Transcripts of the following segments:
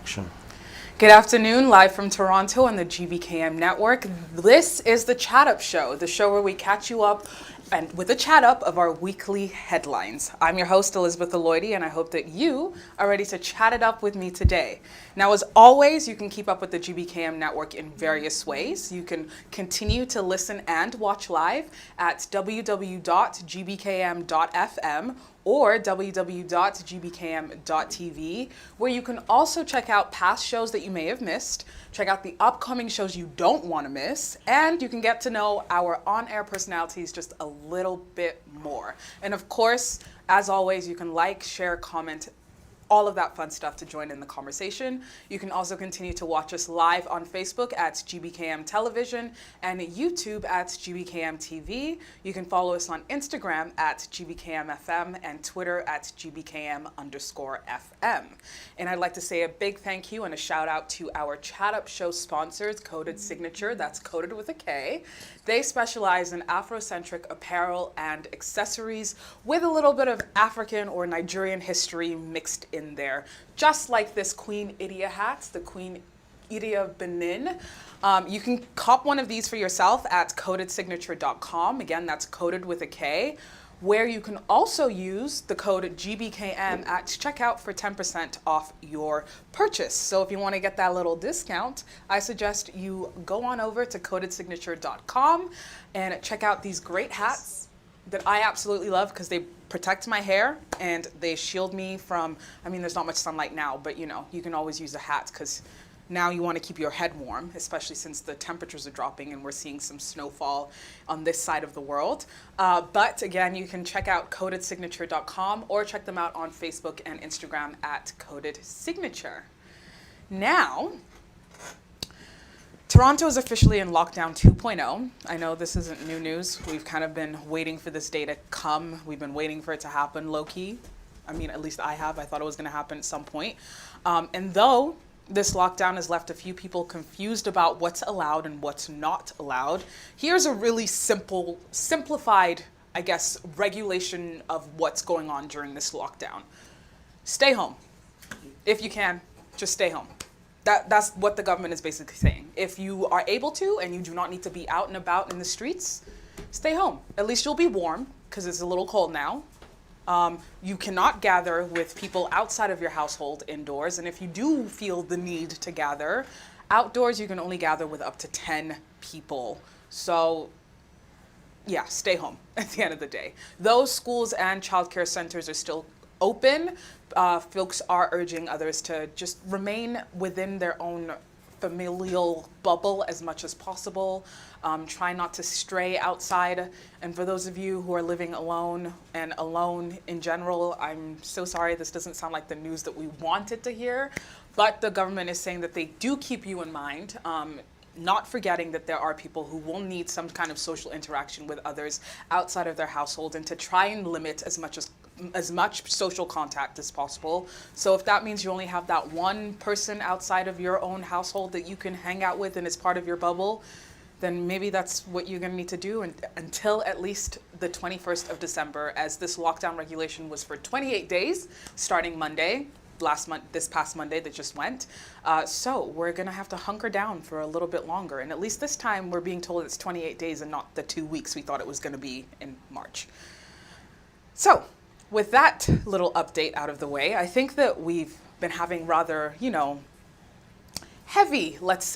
Rockson. Good afternoon, live from Toronto on the GBKM network. This is the Chat Up Show, the show where we catch you up and with a chat up of our weekly headlines. I'm your host, Elizabeth Aloyde, and I hope that you are ready to chat it up with me today. Now, as always, you can keep up with the GBKM network in various ways. You can continue to listen and watch live at www.gbkm.fm or www.gbkm.tv, where you can also check out past shows that you may have missed, check out the upcoming shows you don't want to miss, and you can get to know our on-air personalities just a little bit more. And of course, as always, you can like, share, comment, all of that fun stuff to join in the conversation. You can also continue to watch us live on Facebook at GBKM Television and YouTube at GBKM TV. You can follow us on Instagram at GBKM FM and Twitter at GBKM_FM. And I'd like to say a big thank you and a shout out to our Chat Up Show sponsors, Coded Signature, that's coded with a K. They specialize in Afrocentric apparel and accessories with a little bit of African or Nigerian history mixed in there. Just like this Queen Idia hat, the Queen Idia of Benin. You can cop one of these for yourself at codedsignature.com. Again, that's coded with a K, where you can also use the code GBKM at checkout for 10% off your purchase. So if you want to get that little discount, I suggest you go on over to codedsignature.com and check out these great hats that I absolutely love because they protect my hair and they shield me from, I mean, there's not much sunlight now, but you know, you can always use a hat because now you want to keep your head warm, especially since the temperatures are dropping and we're seeing some snowfall on this side of the world. But again, you can check out codedsignature.com or check them out on Facebook and Instagram at Coded Signature. Now, Toronto is officially in lockdown 2.0. I know this isn't new news. We've kind of been waiting for this day to come. We've been waiting for it to happen low-key. I mean, at least I have. I thought it was going to happen at some point. And though this lockdown has left a few people confused about what's allowed and what's not allowed, here's a really simplified, I guess, regulation of what's going on during this lockdown. Stay home. If you can, just stay home. That's what the government is basically saying. If you are able to and you do not need to be out and about in the streets, stay home. At least you'll be warm because it's a little cold now. You cannot gather with people outside of your household indoors. And if you do feel the need to gather outdoors, you can only gather with up to 10 people. So yeah, stay home at the end of the day. Those schools and childcare centers are still open. Folks are urging others to just remain within their own familial bubble as much as possible. Try not to stray outside. And for those of you who are living alone and alone in general, I'm so sorry, this doesn't sound like the news that we wanted to hear, but the government is saying that they do keep you in mind. Not forgetting that there are people who will need some kind of social interaction with others outside of their household, and to try and limit as much social contact as possible. So if that means you only have that one person outside of your own household that you can hang out with and is part of your bubble, then maybe that's what you're going to need to do until at least the 21st of December, as this lockdown regulation was for 28 days starting Monday. This past Monday that just went. So we're gonna have to hunker down for a little bit longer. And at least this time we're being told it's 28 days and not the 2 weeks we thought it was gonna be in March. So with that little update out of the way, I think that we've been having rather, heavy, let's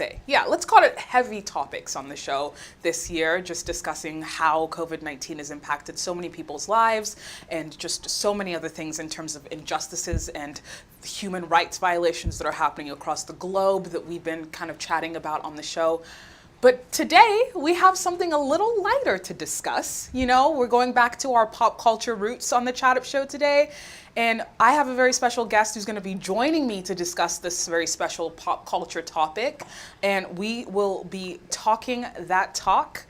call it heavy topics on the show this year, just discussing how COVID-19 has impacted so many people's lives and just so many other things in terms of injustices and human rights violations that are happening across the globe that we've been kind of chatting about on the show. But today we have something a little lighter to discuss. We're going back to our pop culture roots on the Chat Up Show today. And I have a very special guest who's going to be joining me to discuss this very special pop culture topic. And we will be talking that talk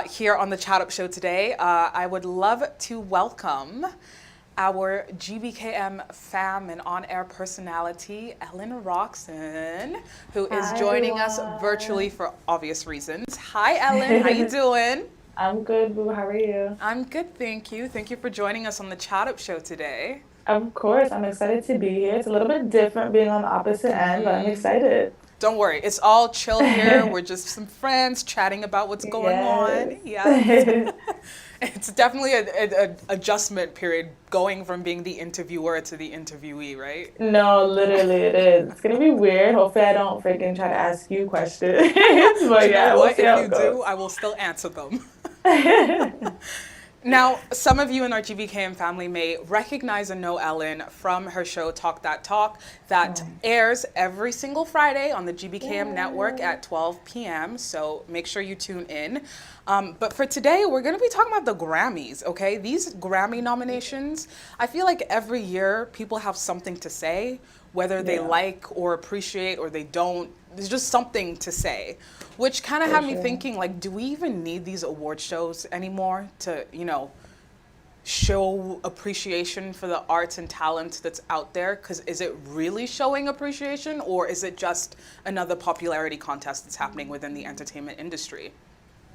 here on the Chat Up Show today. I would love to welcome our GBKM fam and on-air personality, Ellen Rockson, who is joining us virtually for obvious reasons. Hi, Ellen. How you doing? I'm good, Boo. How are you? I'm good, thank you. Thank you for joining us on the Chat Up Show today. Of course, I'm excited to be here. It's a little bit different being on the opposite end, but I'm excited. Don't worry, it's all chill here. We're just some friends chatting about what's going on. Yes. Yes. It's definitely a adjustment period going from being the interviewer to the interviewee, right? No, literally it is. It's gonna be weird. Hopefully I don't freaking try to ask you questions. But You know yeah, we'll what? see If how you it do, goes. I will still answer them. Now, some of you in our GBKM family may recognize and know Ellen from her show Talkk Datt Talkk that Oh. airs every single Friday on the GBKM network Yeah. at 12 p.m. So make sure you tune in. But for today, we're going to be talking about the Grammys, okay? These Grammy nominations, I feel like every year people have something to say, whether they Yeah, like or appreciate or they don't. There's just something to say, which kind of for had me sure. thinking, like, do we even need these award shows anymore to, show appreciation for the arts and talent that's out there? Because is it really showing appreciation, or is it just another popularity contest that's happening within the entertainment industry?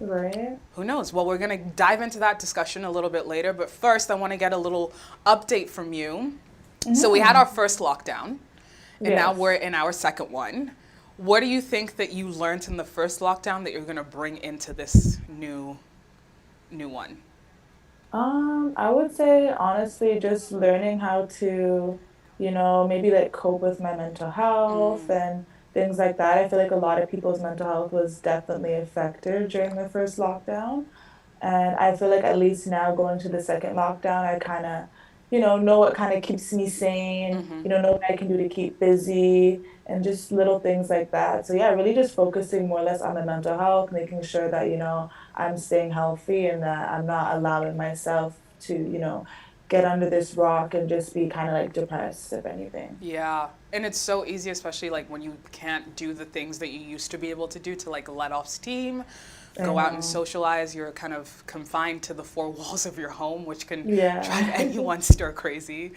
Right? Who knows? Well, we're going to dive into that discussion a little bit later, but first I want to get a little update from you. So we had our first lockdown, and now we're Yes. in our second one. What do you think that you learned in the first lockdown that you're going to bring into this new one? I would say honestly, just learning how to, maybe like cope with my mental health and things like that. I feel like a lot of people's mental health was definitely affected Yeah. during the first lockdown. And I feel like at least now going to the second lockdown, I kind of, know what kind of keeps me sane, know what I can do to keep busy and just little things like that. So yeah, really just focusing more or less on the mental health, making sure that, I'm staying healthy and that I'm not allowing myself to, get under this rock and just be kind of like depressed, if anything. Yeah. And it's so easy, especially like when you can't do the things that you used to be able to do to like let off steam, I go out and know. socialize. You're kind of confined to the four walls of your home, which can drive Yeah, anyone stir crazy.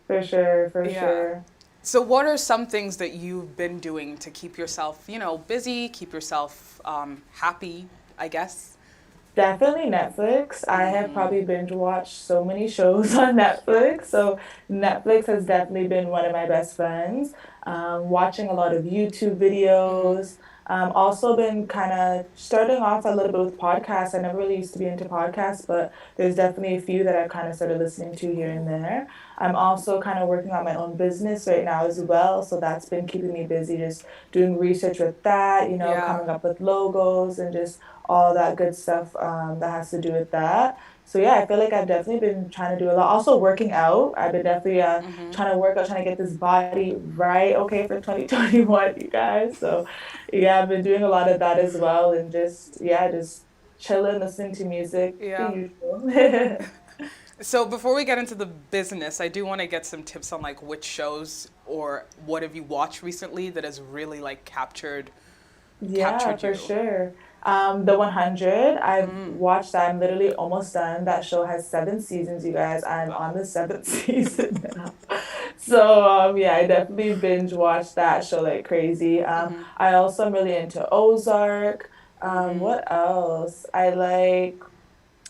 for sure, for Yeah. sure. So, what are some things that you've been doing to keep yourself, busy, keep yourself happy, I guess? Definitely Netflix. I have probably binge watched so many shows on Netflix. So Netflix has definitely been one of my best friends. Watching a lot of YouTube videos. Also been kind of starting off a little bit with podcasts. I never really used to be into podcasts, but there's definitely a few that I've kind of started listening to here and there. I'm also kind of working on my own business right now as well. So that's been keeping me busy, just doing research with that, Yeah. coming up with logos and just all that good stuff that has to do with that. So yeah, I feel like I've definitely been trying to do a lot. Also working out. I've been definitely trying to work out, trying to get this body right, okay, for 2021, you guys. So yeah, I've been doing a lot of that as well and just yeah, just chilling, listening to music, the Yeah. usual. So before we get into the business, I do want to get some tips on like which shows or what have you watched recently that has really like Yeah, captured for you. sure. The 100, I've watched that. I'm literally almost done. That show has 7 seasons, you guys. I'm on Wow. the seventh season now. So, yeah, I definitely binge watched that show like crazy. I also am really into Ozark. What else? I like,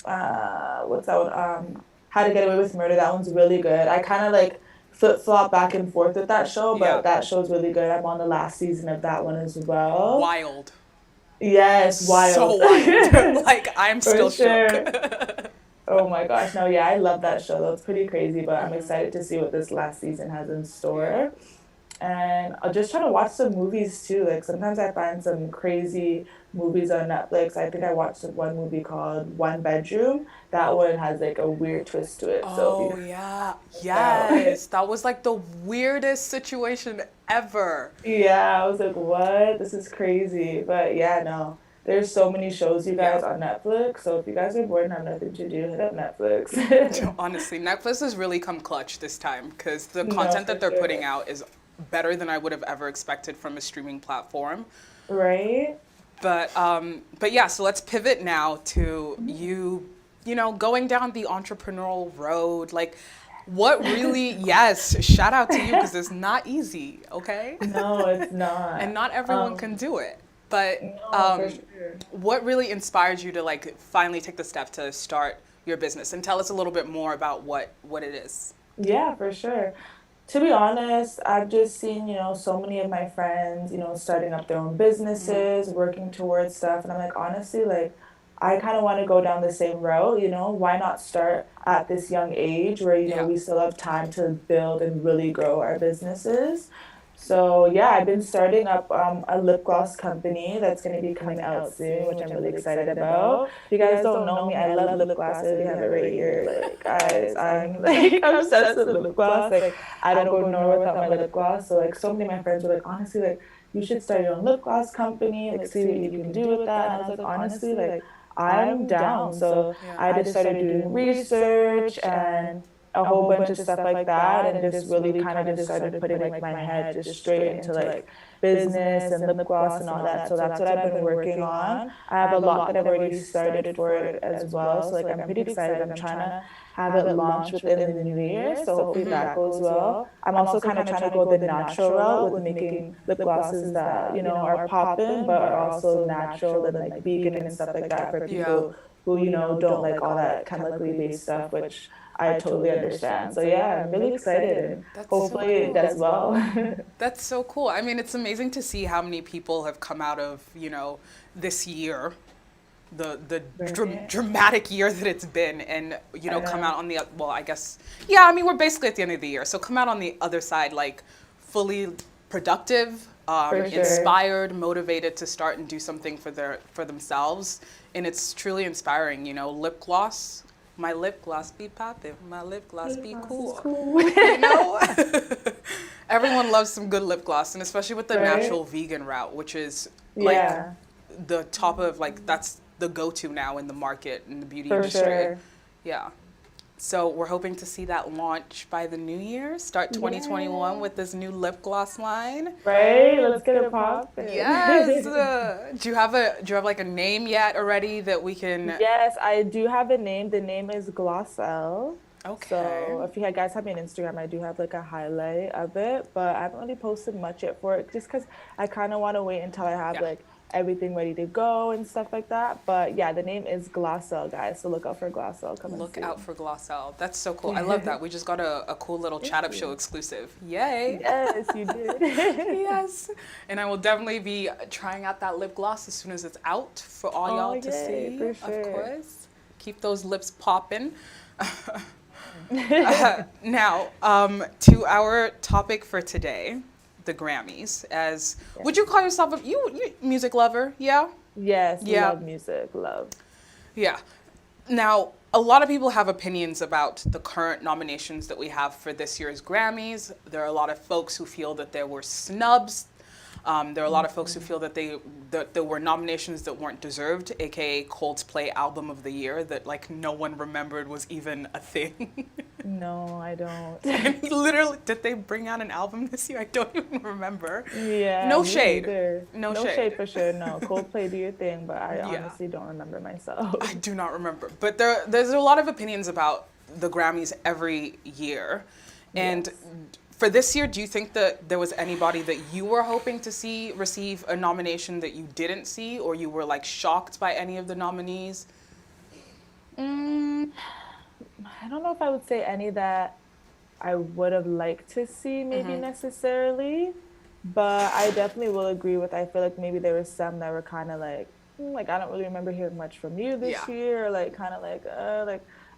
what's that one? How to Get Away with Murder. That one's really good. I kind of like flip-flop back and forth with that show, Yeah. but that show's really good. I'm on the last season of that one as well. Wild. Yes, So wild. wild. Like I'm For still shook. sure. Oh my gosh. No, yeah, I love that show. That's pretty crazy, but I'm excited to see what this last season has in Yeah. store. And I'll just try to watch some movies too. Like sometimes I find some crazy movies on Netflix. I think I watched one movie called One Bedroom. That one has like a weird twist to it. So if you Oh yeah. check it out. Yes. That was like the weirdest situation ever. Yeah, I was like, what? This is crazy. But yeah, no. There's so many shows, you Yeah. guys, on Netflix. So if you guys are bored and have nothing to do, hit up Netflix. Honestly, Netflix has really come clutch this time because the No, content for that they're putting sure. out is better than I would have ever expected from a streaming platform. Right? But yeah, so let's pivot now to you, going down the entrepreneurial road. Like, what really, yes, shout out to you because it's not easy, okay? No, it's And not. not everyone can do it. But No, for sure. what really inspired you to like finally take the step to start your business, and tell us a little bit more about what it is. Yeah, for sure. To be honest, I've just seen, so many of my friends, starting up their own businesses, working towards stuff. And I'm like, honestly, like, I kind of want to go down the same route, why not start at this young age where, Yeah. we still have time to build and really grow our businesses. So yeah, I've been starting up a lip gloss company that's going to be coming out soon, which I'm really excited about. If you guys don't know me, I love lip gloss. I really have it right here. Like, guys, I'm like obsessed with lip gloss. Like, I don't go nowhere without my lip gloss. So like, so many of my friends were like, honestly, like, you should start your own lip gloss company. Like, see what you can do with that. And I was like, honestly, like, I'm down. So Yeah. I just started doing research and a whole bunch of stuff like that, and just really kind of just started putting like my head just straight into like business and lip gloss and all that. So that's what I've been working on. I have a lot that I've already started for it as well. So like I'm pretty excited. I'm trying to have it launch within the new year. So hopefully that goes well. I'm also kind of trying to go the natural route with making lip glosses that, are poppin', but are also natural and like vegan and stuff like that for Yeah. people who, don't like all that chemically based stuff, which I totally understand. So yeah, I'm really excited and That's so hopefully it cool. does well. That's so cool. I mean, it's amazing to see how many people have come out of, this year, the Right. dramatic year that it's been, and, I come know. out on the, well, I guess, yeah, I mean, we're basically at the end of the year. So come out on the other side, like, fully productive, For sure. inspired, motivated to start and do something for themselves. And it's truly inspiring, lip gloss. My lip gloss be popping, my lip gloss Lip be gloss is cool. cool. You know? Everyone loves some good lip gloss, and especially with the Right? natural vegan route, which is like Yeah, the top of like that's the go-to now in the market in the beauty for industry. sure. Yeah. So we're hoping to see that launch by the new year. Start 2021 Yeah. with this new lip gloss line. Right? Let's get it Yes. poppin'. Do you have like a name yet already that we can? Yes, I do have a name. The name is Glossel. Okay. So if you guys have me on Instagram, I do have like a highlight of it, but I haven't really posted much yet for it just because I kind of want to wait until I have Yeah. like everything ready to go and stuff like that. But yeah, the name is Glossel, guys. So look out for Glossel coming Look out soon. for Glossel. That's so cool. I love that. We just got a cool little chat Thank up show you. exclusive. Yay. Yes, you did. Yes. And I will definitely be trying out that lip gloss as soon as it's out for all Oh, y'all to yay, see, for of sure. course. Keep those lips popping. Now, to our topic for today, the Grammys. As Yeah. would you call yourself you music lover? Yeah. Yes, Yeah. love music, love. Yeah. Now, a lot of people have opinions about the current nominations that we have for this year's Grammys. There are a lot of folks who feel that there were snubs. There are a lot of folks who feel that that there were nominations that weren't deserved, aka Coldplay Album of the Year, that like no one remembered was even a thing. No, I don't. And literally, did they bring out an album this year? I don't even remember. Yeah, No me shade. neither. No No shade. shade for sure. No, Coldplay do your thing, but I Yeah. honestly don't remember myself. I do not remember. But there's a lot of opinions about the Grammys every year. And Yes. for this year, do you think that there was anybody that you were hoping to see receive a nomination that you didn't see, or you were like shocked by any of the nominees? Mm, I don't know if I would say any that I would have liked to see maybe necessarily, but I definitely will agree with I feel like maybe there were some that were kind of like like I don't really remember hearing much from you Yeah. this year, or like kind of like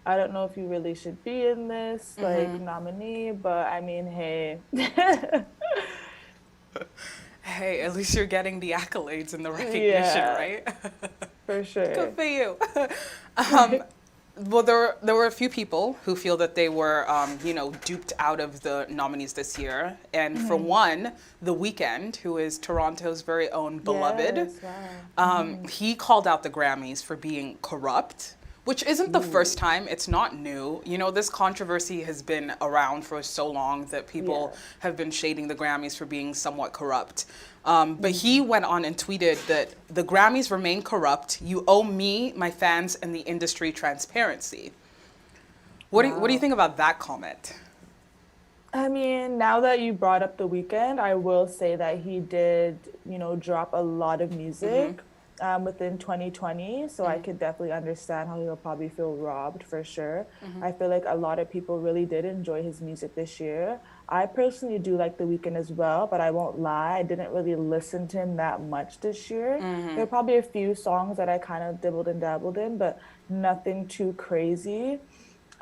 I don't know if you really should be in this like nominee, but I mean, hey. Hey, at least you're getting the accolades and the recognition, Yeah, right? for Good sure. for you. um, well, there were a few people who feel that they were, duped out of the nominees this year. And for one, The Weeknd, who is Toronto's very own beloved, Yes, wow. he called out the Grammys for being corrupt, which isn't the first Ooh, time. It's not new. This controversy has been around for so long that people yeah. have been shading the Grammys for being somewhat corrupt. But he went on and tweeted that the Grammys remain corrupt. You owe me, my fans, and the industry transparency. What do you Wow. think about that comment? I mean, now that you brought up The Weeknd, I will say that he did, drop a lot of music. within 2020, so I could definitely understand how he'll probably feel robbed for sure. I feel like a lot of people really did enjoy his music this year. I personally do like The Weeknd as well, but I won't lie, I didn't really listen to him that much this year. There are probably a few songs that I kind of dibbled and dabbled in, but nothing too crazy.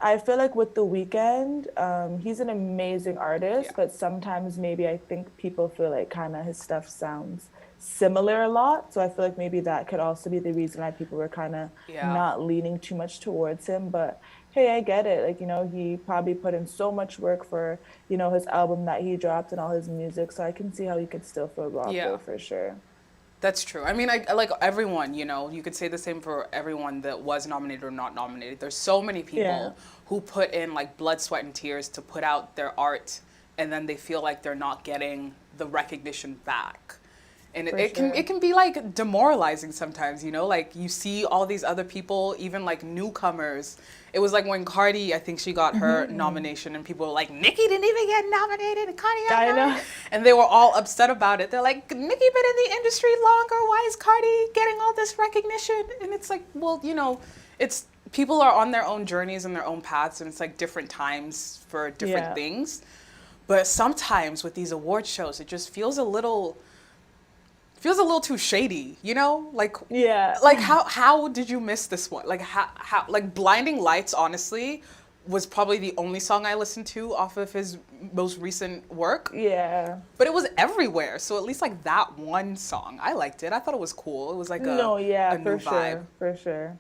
I feel like with The Weeknd, he's an amazing artist, Yeah. but sometimes maybe I think people feel like kind of his stuff sounds similar a lot. So I feel like maybe that could also be the reason why people were kind of Yeah. not leaning too much towards him. But hey, I get it. Like, he probably put in so much work for, his album that he dropped and all his music. So I can see how he could still feel robbed Yeah. though, for sure. That's true. I mean, I like everyone, you could say the same for everyone that was nominated or not nominated. There's so many Yeah, people who put in like blood, sweat, and tears to put out their art, and then they feel like they're not getting the recognition back. And it, for it can sure. it can be like demoralizing sometimes, like you see all these other people, even like newcomers. It was like when Cardi, I think she got her Hmm. nomination, and people were like, Nicki didn't even get nominated, and Cardi got I know. nominated. And they were all upset about it. They're like, Nicki been in the industry longer. Why is Cardi getting all this recognition? And it's like, well, it's people are on their own journeys and their own paths, and it's like different times for different Yeah. things. But sometimes with these award shows, it just feels a little too shady, Yeah. like how did you miss this one? Like how like Blinding Lights honestly was probably the only song I listened to off of his most recent work, Yeah. but it was everywhere. So at least like that one song, I liked it. I thought it was cool. It was like a No, yeah, a new for vibe. sure. For sure.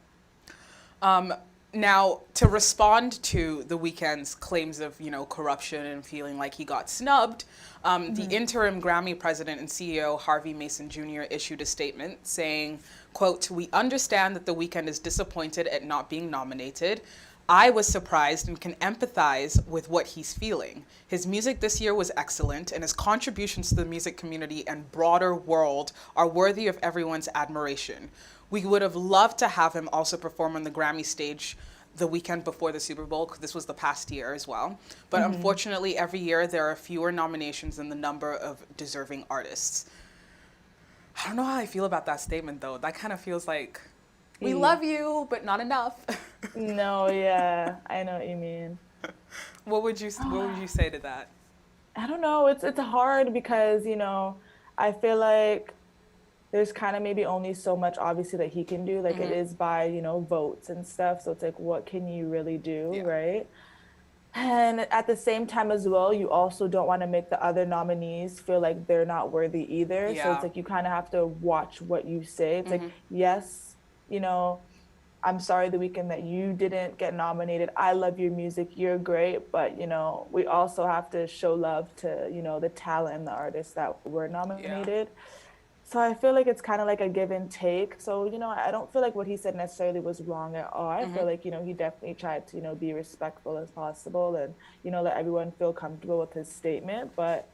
Now, to respond to the Weeknd's claims of, corruption and feeling like he got snubbed, the interim Grammy president and CEO Harvey Mason Jr. issued a statement saying, quote, "We understand that the Weeknd is disappointed at not being nominated. I was surprised and can empathize with what he's feeling. His music this year was excellent, and his contributions to the music community and broader world are worthy of everyone's admiration. We would have loved to have him also perform on the Grammy stage the weekend before the Super Bowl, 'cause this was the past year as well. But unfortunately, every year there are fewer nominations than the number of deserving artists." I don't know how I feel about that statement, though. That kind of feels like, we E. love you, but not enough. No, yeah, I know what you mean. What would you say to that? I don't know. It's hard because, I feel like there's kind of maybe only so much obviously that he can do. Like it is by, votes and stuff. So it's like what can you really do, Yeah. right? And at the same time as well, you also don't want to make the other nominees feel like they're not worthy either. So it's Yeah. like you kind of have to watch what you say. It's like, yes, you know, I'm sorry the weekend that you didn't get nominated. I love your music. You're great, but we also have to show love to, the talent and the artists that were Yeah. nominated. So I feel like it's kind of like a give and take. So, I don't feel like what he said necessarily was wrong at all. I feel like, he definitely tried to, be respectful as possible and, let everyone feel comfortable with his statement. But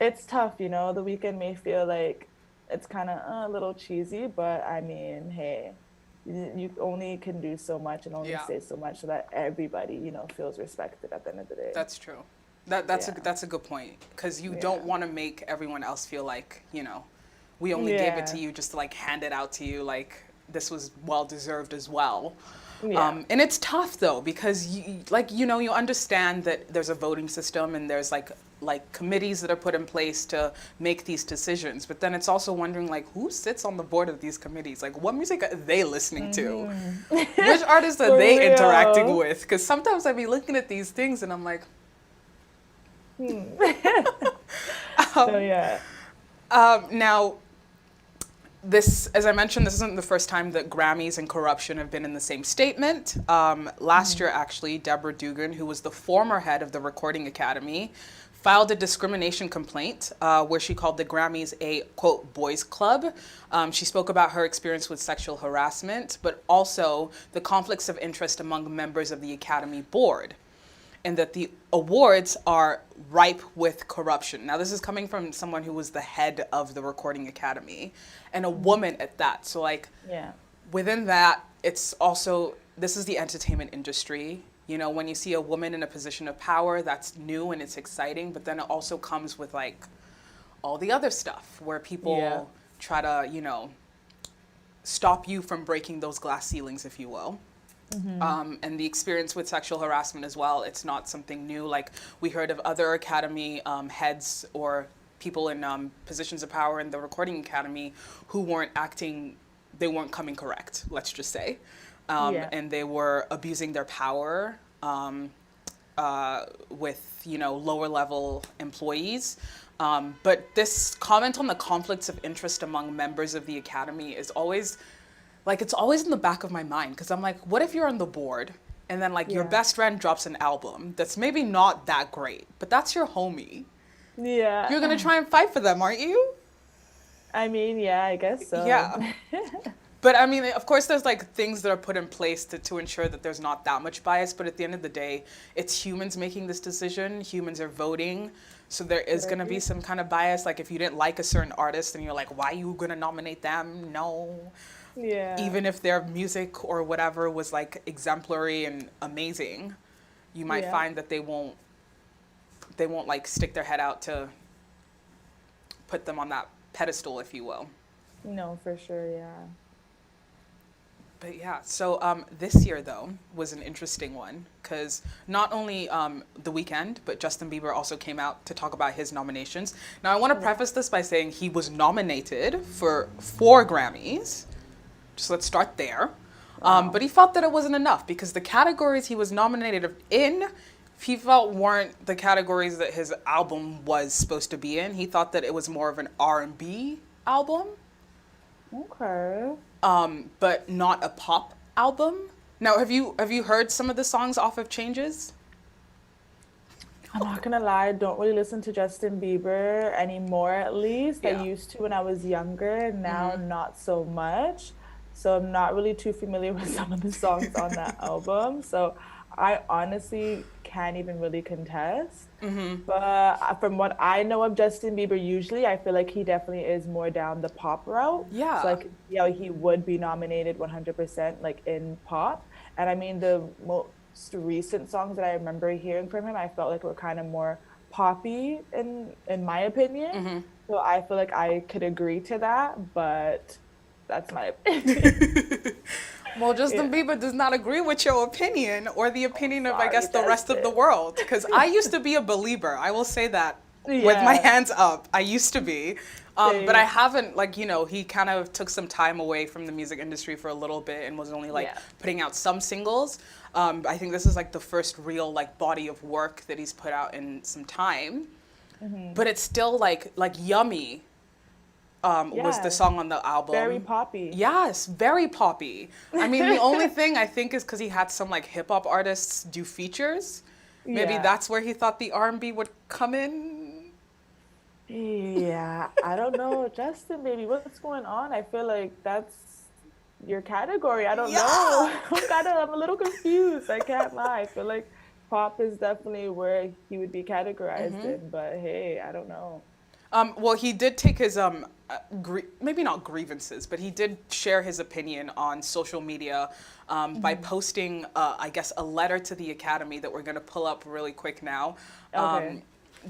it's tough, the weekend may feel like it's kind of a little cheesy, but I mean, hey, you only can do so much and only Yeah. say so much so that everybody, feels respected at the end of the day. That's true. That's a Yeah. that's a good point, because you don't Yeah. want to make everyone else feel like, we only gave it to Yeah. you just to like hand it out to you, like this was well deserved as well. Yeah. And it's tough though, because you understand that there's a voting system and there's like committees that are put in place to make these decisions, but then it's also wondering like who sits on the board of these committees, like what music are they listening to, which artists are For they interacting real. with, because sometimes I be looking at these things and I'm like, Hmm. So yeah. now, this, as I mentioned, this isn't the first time that Grammys and corruption have been in the same statement. Last year, actually, Deborah Dugan, who was the former head of the Recording Academy, filed a discrimination complaint where she called the Grammys a, quote, boys club. She spoke about her experience with sexual harassment, but also the conflicts of interest among members of the Academy board, and that the awards are ripe with corruption. Now, this is coming from someone who was the head of the Recording Academy and a woman at that. So, like, Yeah. within that, it's also, this is the entertainment industry. When you see a woman in a position of power, that's new and it's exciting, but then it also comes with, like, all the other stuff where Yeah. people try to, stop you from breaking those glass ceilings, if you will. And the experience with sexual harassment as well, it's not something new. Like, we heard of other academy heads or people in positions of power in the recording academy who weren't acting, they weren't coming correct, let's just say. Yeah. And they were abusing their power with, you know, lower level employees. But this comment on the conflicts of interest among members of the academy is always, like, it's always in the back of my mind, because I'm like, what if you're on the board and then, like, your Yeah. best friend drops an album that's maybe not that great, but that's your homie. Yeah. You're gonna try and fight for them, aren't you? I mean, yeah, I guess so. Yeah. But I mean, of course, there's like things that are put in place to ensure that there's not that much bias. But at the end of the day, it's humans making this decision. Humans are voting. So there is going to be Right. some kind of bias. Like, if you didn't like a certain artist and you're like, why are you going to nominate them? No. Yeah. Even if their music or whatever was like exemplary and amazing, you might Yeah. find that they won't like stick their head out to put them on that pedestal, if you will. No, for sure, yeah. But yeah, so this year though was an interesting one, because not only The Weeknd, but Justin Bieber also came out to talk about his nominations. Now, I want to Yeah. preface this by saying he was nominated for 4 Grammys. Just let's start there. Wow. But he felt that it wasn't enough, because the categories he was nominated in, he felt weren't the categories that his album was supposed to be in. He thought that it was more of an R&B album, Okay. but not a pop album. Now, have you heard some of the songs off of Changes? I'm not gonna lie, I don't really listen to Justin Bieber anymore, at least. I Yeah. used to when I was younger, now not so much. So I'm not really too familiar with some of the songs on that album. So I honestly can't even really contest. But from what I know of Justin Bieber, usually I feel like he definitely is more down the pop route. So Yeah. like, yeah, he would be nominated 100% like in pop. And I mean, the most recent songs that I remember hearing from him, I felt like were kind of more poppy in my opinion. So I feel like I could agree to that, but that's my opinion. Well, Justin Yeah. Bieber does not agree with your opinion or the opinion of, I Sorry, guess, the rest of the Justin. world. Because I used to be a believer. I will say that with my Yeah, hands up. I used to be. But I same. haven't, like, you know, he kind of took some time away from the music industry for a little bit and was only like Yeah. putting out some singles. I think this is like the first real like body of work that he's put out in some time. But it's still like Yummy was the Yeah, song on the very album. poppy. Yes, very poppy. I mean, the only thing I think is because he had some like hip hop artists do features. Maybe Yeah. that's where he thought the R&B would come in. Yeah, I don't know. Justin, baby, what's going on? I feel like that's your category. I don't know. Yeah. I'm a little confused. I can't lie. I feel like pop is definitely where he would be categorized in, but hey, I don't know. Well, he did take his maybe not grievances, but he did share his opinion on social media by posting, I guess, a letter to the Academy that we're going to pull up really quick now. Okay.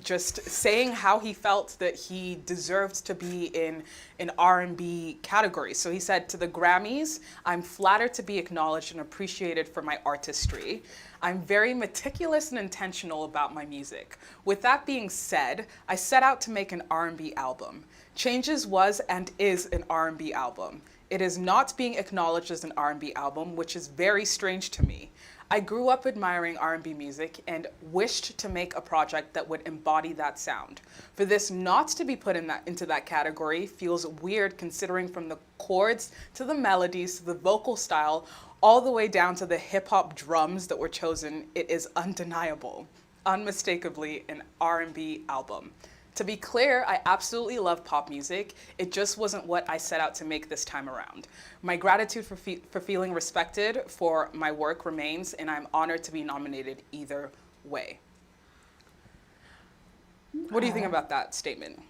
Just saying how he felt that he deserved to be in an R&B category. So he said, to the Grammys, I'm flattered to be acknowledged and appreciated for my artistry. I'm very meticulous and intentional about my music. With that being said, I set out to make an R&B album. Changes was and is an R&B album. It is not being acknowledged as an R&B album, which is very strange to me. I grew up admiring R&B music and wished to make a project that would embody that sound. For this not to be put into that category feels weird, considering from the chords to the melodies to the vocal style, all the way down to the hip hop drums that were chosen, it is undeniable, unmistakably an R&B album. To be clear, I absolutely love pop music. It just wasn't what I set out to make this time around. My gratitude for feeling respected for my work remains, and I'm honored to be nominated either way. What do you think Okay. about that statement?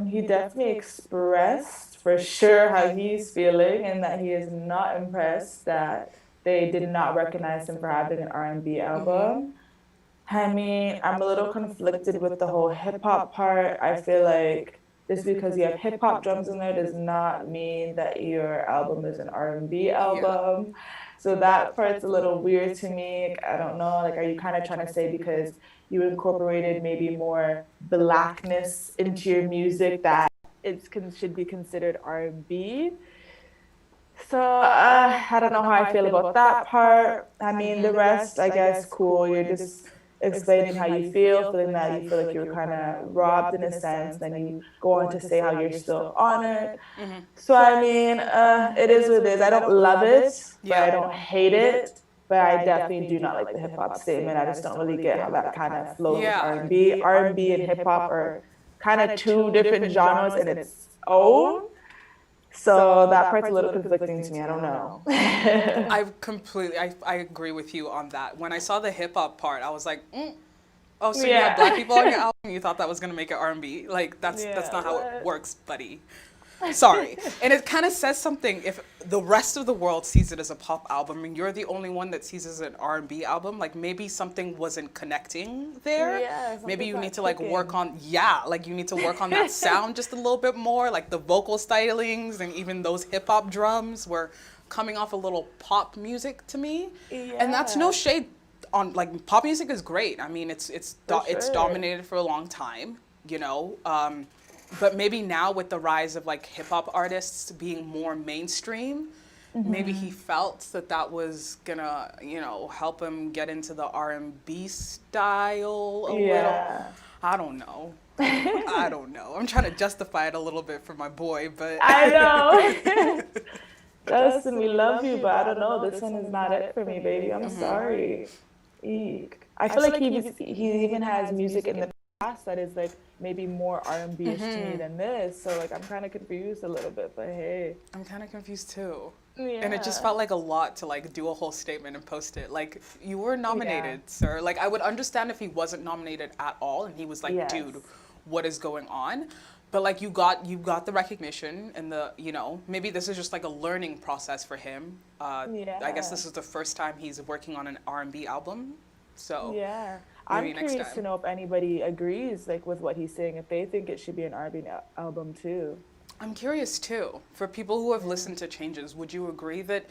He definitely expressed for sure how he's feeling and that he is not impressed that they did not recognize him for having an R&B album. I mean, I'm a little conflicted with the whole hip hop part. I feel like just because you have hip hop drums in there does not mean that your album is an R&B Yeah. album. So that part's a little weird to me. Like, I don't know. Like, are you kind of trying to say because you incorporated maybe more blackness into your music that should be considered R&B? So I don't know how I feel about that part. I mean, the rest, I guess, cool. You're just explaining how you feel, feeling that you feel like you were kind of robbed in a sense. Then you go on to say how you're still honored. So I mean, it is what it is. I don't love it, but I don't hate it. But I definitely do not like the hip hop statement. I just don't really get how that kind of flows with R&B. R&B and hip hop are kind of two different genres in its own. So that part's a little conflicting to me. I don't know. I agree with you on that. When I saw the hip hop part, I was like, oh, so you had black people on your album? You thought that was gonna make it R&B? Like that's not how it works, buddy. Sorry. And it kind of says something if the rest of the world sees it as a pop album and you're the only one that sees it as an R&B album, like maybe something wasn't connecting there. Yeah, maybe you need to like work on, like you need to work on that sound just a little bit more, like the vocal stylings and even those hip hop drums were coming off a little pop music to me. And that's no shade on, like, pop music is great. I mean, it's dominated for a long time, you know. But maybe now with the rise of like hip hop artists being more mainstream, maybe he felt that that was gonna, you know, help him get into the R&B style a little. I don't know. I don't know. I'm trying to justify it a little bit for my boy, but I know. Justin, we love you, but I don't know. This one is not it for me, baby. I'm sorry. Eek. I feel like he even has music in the past that is like maybe more R&B-ish to me than this. So like I'm kind of confused a little bit, but hey. I'm kind of confused too. Yeah. And it just felt like a lot to like do a whole statement and post it. Like, you were nominated, sir. Like, I would understand if he wasn't nominated at all and he was like, dude, what is going on? But like you got the recognition and the, you know, maybe this is just like a learning process for him. I guess this is the first time he's working on an R&B album. So I'm curious to know if anybody agrees like with what he's saying, if they think it should be an R&B album too. I'm curious too. For people who have listened to Changes, would you agree that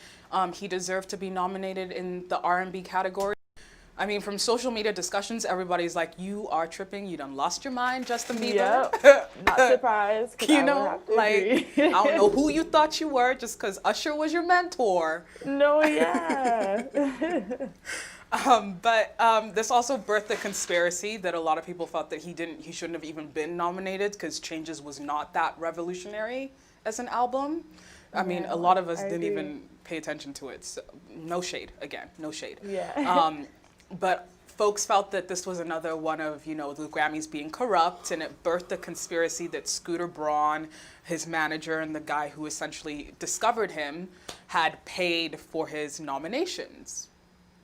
he deserved to be nominated in the R&B category? I mean, from social media discussions, everybody's like, you are tripping. You done lost your mind, Justin Bieber. Yep. Not surprised. You know, like, I don't know who you thought you were just because Usher was your mentor. No, yeah. But this also birthed a conspiracy that a lot of people thought that he shouldn't have even been nominated because Changes was not that revolutionary as an album. I mean, a lot of us didn't even pay attention to it. So, no shade, again, no shade. Yeah. But folks felt that this was another one of, you know, the Grammys being corrupt, and it birthed a conspiracy that Scooter Braun, his manager, and the guy who essentially discovered him had paid for his nominations.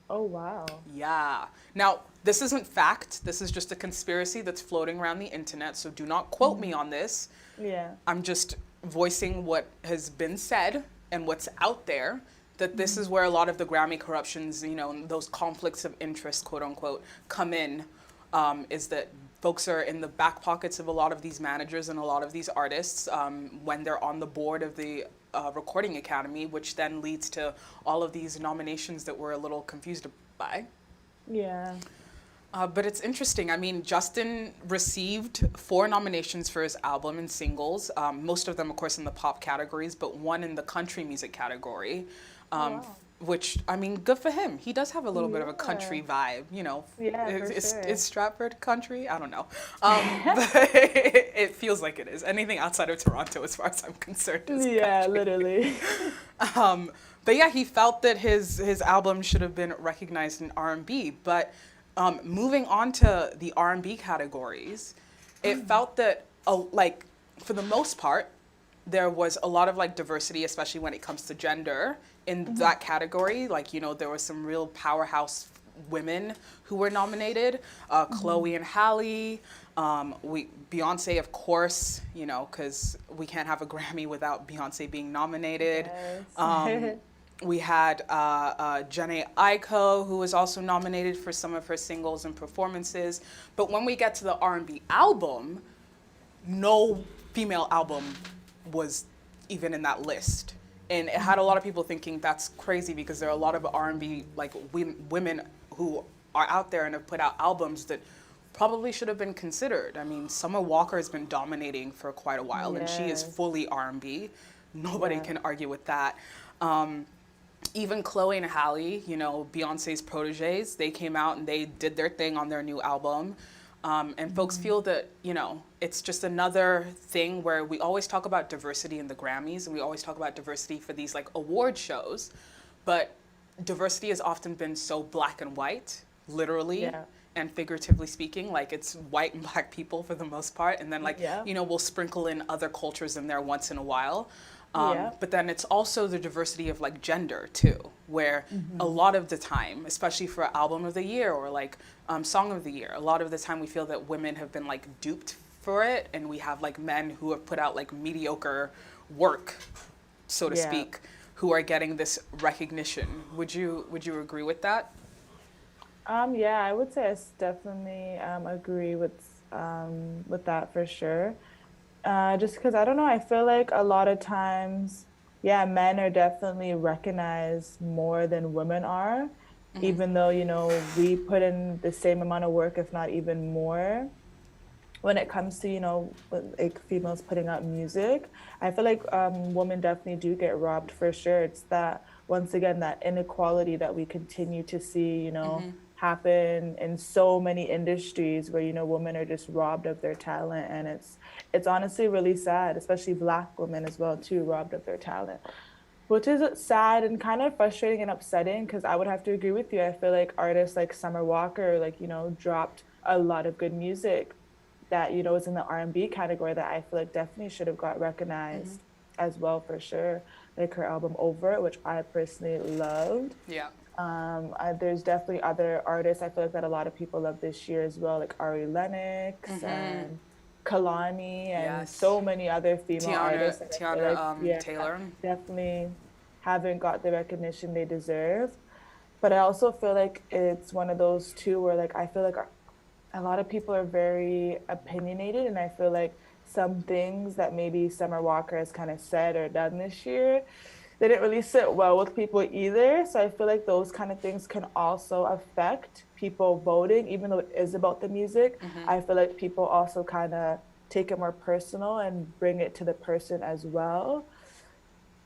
Oh, wow. Yeah. Now, this isn't fact. This is just a conspiracy that's floating around the internet, so do not quote me on this. Yeah. I'm just voicing what has been said and what's out there, that this is where a lot of the Grammy corruptions, you know, those conflicts of interest, quote unquote, come in, is that folks are in the back pockets of a lot of these managers and a lot of these artists when they're on the board of the Recording Academy, which then leads to all of these nominations that we're a little confused by. Yeah. But it's interesting. I mean, Justin received 4 nominations for his album and singles, most of them, of course, in the pop categories, but 1 in the country music category, which, I mean, good for him. He does have a little bit of a country vibe, you know. Yeah, Is Stratford country? I don't know. But it feels like it is. Anything outside of Toronto, as far as I'm concerned, is country. Literally. But yeah, he felt that his album should have been recognized in R&B, but moving on to the R&B categories, it felt that, like, for the most part, there was a lot of like diversity, especially when it comes to gender in that category. Like, you know, there was some real powerhouse women who were nominated, Chloe and Halle, Beyonce, of course, you know, because we can't have a Grammy without Beyonce being nominated. Yes. We had Jhené Aiko, who was also nominated for some of her singles and performances. But when we get to the R&B album, no female album was even in that list. And it had a lot of people thinking that's crazy because there are a lot of R&B like women who are out there and have put out albums that probably should have been considered. I mean, Summer Walker has been dominating for quite a while, and she is fully R&B. Nobody can argue with that. Even Chloe and Halle, you know, Beyonce's proteges, they came out and they did their thing on their new album. And folks feel that, you know, it's just another thing where we always talk about diversity in the Grammys and we always talk about diversity for these like award shows, but diversity has often been so black and white, literally and figuratively speaking, like it's white and black people for the most part. And then like, you know, we'll sprinkle in other cultures in there once in a while. But then it's also the diversity of like gender too, where a lot of the time, especially for album of the year or like song of the year, a lot of the time we feel that women have been like duped for it, and we have like men who have put out like mediocre work, so to speak, who are getting this recognition. Would you agree with that? Yeah, I would say I definitely agree with that for sure. Just because I don't know, I feel like a lot of times, men are definitely recognized more than women are, even though, you know, we put in the same amount of work, if not even more, when it comes to, you know, like females putting out music. I feel like women definitely do get robbed for sure. It's that, once again, that inequality that we continue to see, you know, happen in so many industries where, you know, women are just robbed of their talent. And it's honestly really sad, especially Black women as well too, robbed of their talent, which is sad and kind of frustrating and upsetting, because I would have to agree with you. I feel like artists like Summer Walker, like, you know, dropped a lot of good music that, you know, is in the R&B category that I feel like definitely should have got recognized as well for sure. Like her album Over It, which I personally loved. There's definitely other artists I feel like that a lot of people love this year as well, like Ari Lennox and Kalani and so many other female artists that I feel like, Taylor definitely haven't got the recognition they deserve. But I also feel like it's one of those too where like I feel like a lot of people are very opinionated, and I feel like some things that maybe Summer Walker has kind of said or done this year, they didn't really sit well with people either. So I feel like those kind of things can also affect people voting, even though it is about the music. I feel like people also kind of take it more personal and bring it to the person as well.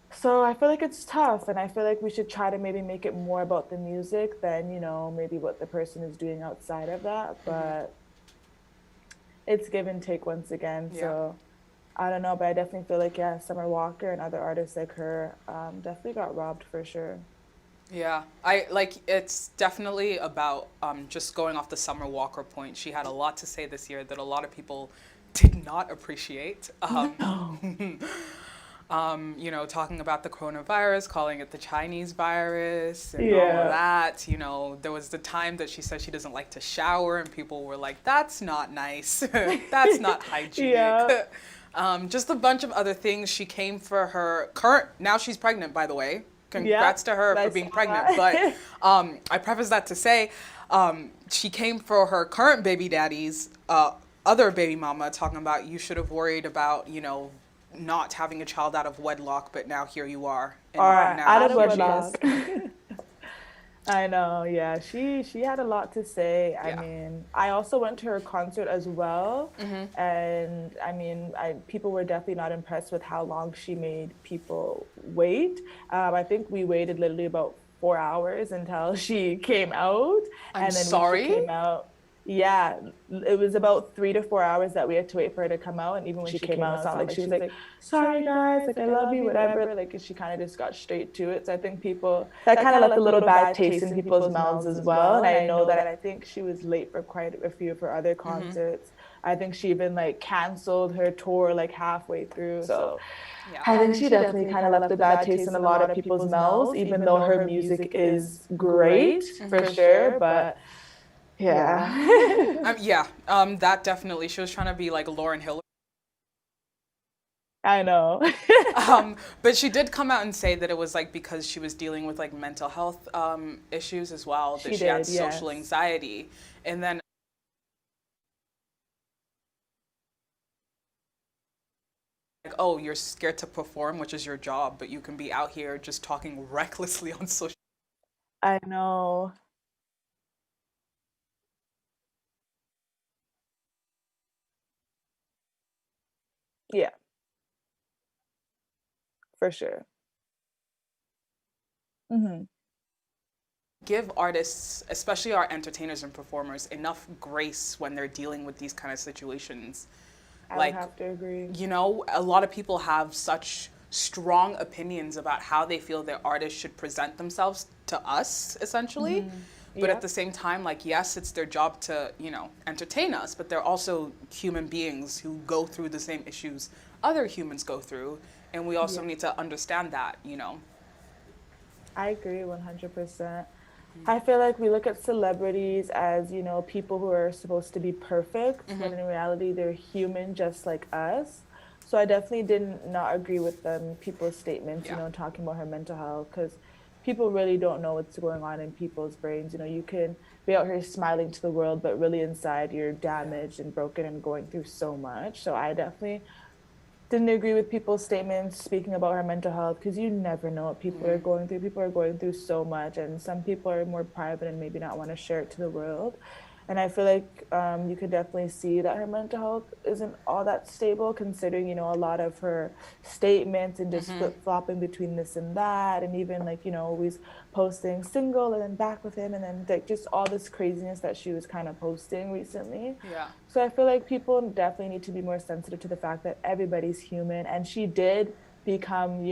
So I feel like it's tough, and I feel like we should try to maybe make it more about the music than, you know, maybe what the person is doing outside of that. But it's give and take once again. So I don't know, but I definitely feel like, Summer Walker and other artists like her definitely got robbed for sure. Yeah, I like it's definitely about just going off the Summer Walker point. She had a lot to say this year that a lot of people did not appreciate. You know, talking about the coronavirus, calling it the Chinese virus and all of that. You know, there was the time that she said she doesn't like to shower, and people were like, that's not nice. That's not hygienic. Just a bunch of other things. She came for her current, now she's pregnant, by the way. Congrats to her for being pregnant. But I preface that to say, she came for her current baby daddy's other baby mama, talking about you should have worried about, you know, not having a child out of wedlock, but now here you are. And now out of wedlock. I know, she had a lot to say. I mean, I also went to her concert as well, and I mean, people were definitely not impressed with how long she made people wait. I think we waited literally about 4 hours until she came out. When she came out, it was about 3 to 4 hours that we had to wait for her to come out. And even when she came out, it's not like she was like, sorry guys, like I love you, whatever. Like she kind of just got straight to it. So I think that kind of left a little bad taste in people's mouths as well. And I know that I think she was late for quite a few of her other concerts. I think she even like canceled her tour like halfway through. So I think she definitely kind of left a bad taste in a lot of people's mouths, even though her music is great for sure. But that definitely. She was trying to be like Lauryn Hill. I know. But she did come out and say that it was like because she was dealing with like mental health issues as well, that she had social anxiety. And then like, oh, you're scared to perform, which is your job, but you can be out here just talking recklessly on social. I know. Yeah, for sure. Hmm. Give artists, especially our entertainers and performers, enough grace when they're dealing with these kind of situations. I would Like, have to agree. a lot of people have such strong opinions about how they feel their artists should present themselves to us, essentially. Hmm. But at Yep. the same time, like, yes, it's their job to, entertain us, but they're also human beings who go through the same issues other humans go through. And we also Yeah. need to understand that. I agree 100%. I feel like we look at celebrities as, people who are supposed to be perfect, when in reality they're human just like us. So I definitely didn't not agree with people's statements, Yeah. talking about her mental health, because people really don't know what's going on in people's brains. You can be out here smiling to the world, but really inside you're Yeah. damaged and broken and going through so much. So I definitely didn't agree with people's statements speaking about her mental health, because you never know what people are going through. People are going through so much, and some people are more private and maybe not want to share it to the world. And I feel like you could definitely see that her mental health isn't all that stable, considering, a lot of her statements and just flip flopping between this and that, and even like, always posting single and then back with him, and then like just all this craziness that she was kind of posting recently. Yeah. So I feel like people definitely need to be more sensitive to the fact that everybody's human. And she did become,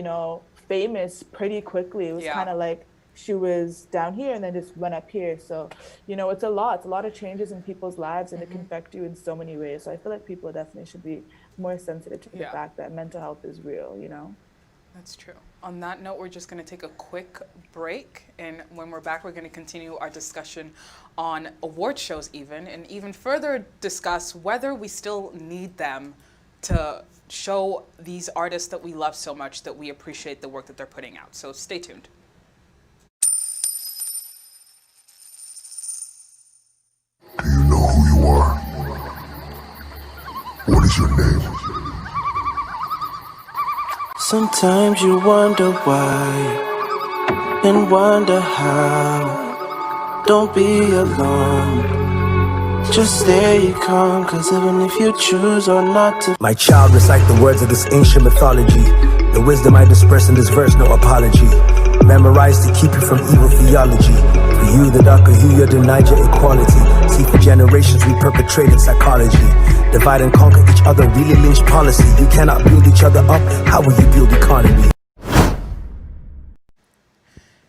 famous pretty quickly. It was Yeah. kind of like she was down here and then just went up here. So, it's a lot. It's a lot of changes in people's lives, and it can affect you in so many ways. So I feel like people definitely should be more sensitive to the Yeah. fact that mental health is real. That's true. On that note, we're just going to take a quick break. And when we're back, we're going to continue our discussion on award shows, and even further discuss whether we still need them to show these artists that we love so much that we appreciate the work that they're putting out. So stay tuned. Do you know who you are? What is your name? Sometimes you wonder why and wonder how. Don't be alone. Just stay calm, cause even if you choose or not to. My child, recite the words of this ancient mythology. The wisdom I disperse in this verse, no apology. Memorized to keep you from evil theology. For you, the dark of you, you're denied your equality. See, for generations we perpetrated psychology. Divide and conquer each other, really lynch policy. You cannot build each other up, how will you build economy?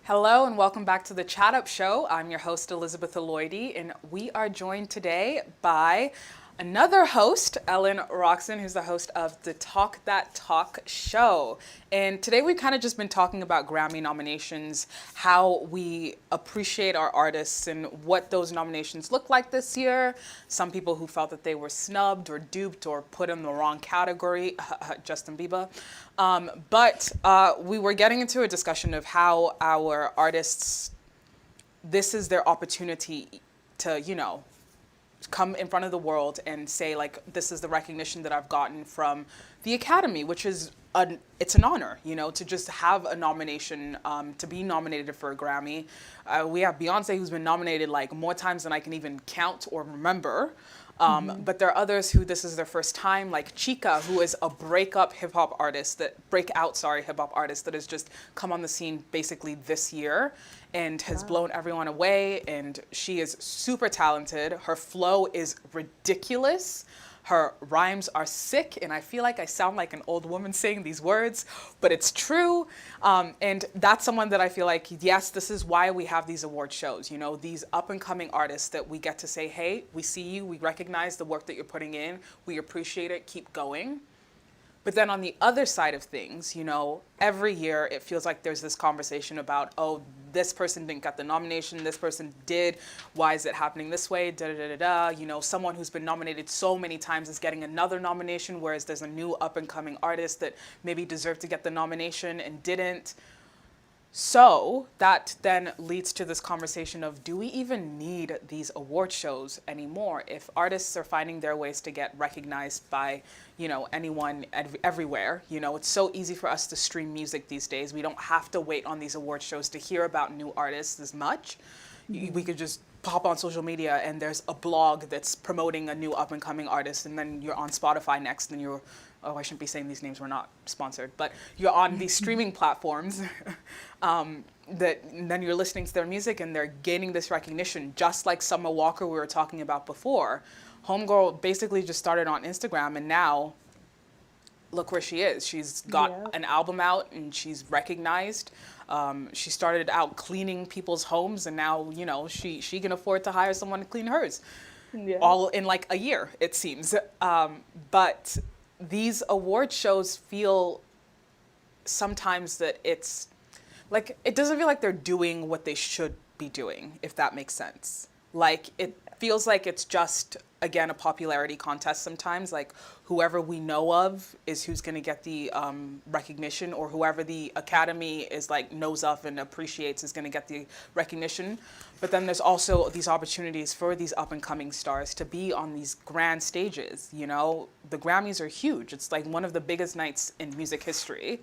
Hello and welcome back to the Chat Up Show. I'm your host, Elizabeth Aloyde, and we are joined today by another host, Ellen Rockson, who's the host of the Talkk Datt Talkk show. And today we've kind of just been talking about Grammy nominations, how we appreciate our artists and what those nominations look like this year. Some people who felt that they were snubbed or duped or put in the wrong category, Justin Bieber. But we were getting into a discussion of how our artists, this is their opportunity to, come in front of the world and say, like, this is the recognition that I've gotten from the Academy, which is it's an honor, to just have a nomination, to be nominated for a Grammy. We have Beyonce, who's been nominated like more times than I can even count or remember. But there are others who this is their first time, like Chica, who is a breakout hip hop artist that has just come on the scene basically this year and has blown everyone away. And she is super talented. Her flow is ridiculous. Her rhymes are sick, and I feel like I sound like an old woman saying these words, but it's true. And that's someone that I feel like, yes, this is why we have these award shows, these up-and-coming artists that we get to say, hey, we see you, we recognize the work that you're putting in, we appreciate it, keep going. But then on the other side of things, every year it feels like there's this conversation about, oh, this person didn't get the nomination, this person did, why is it happening this way, da-da-da-da-da. Someone who's been nominated so many times is getting another nomination, whereas there's a new up-and-coming artist that maybe deserved to get the nomination and didn't. So that then leads to this conversation of, do we even need these award shows anymore? If artists are finding their ways to get recognized by, anyone everywhere, it's so easy for us to stream music these days. We don't have to wait on these award shows to hear about new artists as much. We could just pop on social media and there's a blog that's promoting a new up and coming artist, and then you're on Spotify next, and I shouldn't be saying these names, we're not sponsored, but you're on these streaming platforms then you're listening to their music and they're gaining this recognition, just like Summer Walker we were talking about before. Homegirl basically just started on Instagram, and now look where she is. She's got an album out and she's recognized. She started out cleaning people's homes, and now, she can afford to hire someone to clean hers. All in like a year, it seems. But these award shows feel sometimes that it's like, it doesn't feel like they're doing what they should be doing, if that makes sense. Like, it feels like it's just, again, a popularity contest sometimes. Like, whoever we know of is who's going to get the recognition, or whoever the Academy is like knows of and appreciates is going to get the recognition. But then there's also these opportunities for these up and coming stars to be on these grand stages. The Grammys are huge. It's like one of the biggest nights in music history.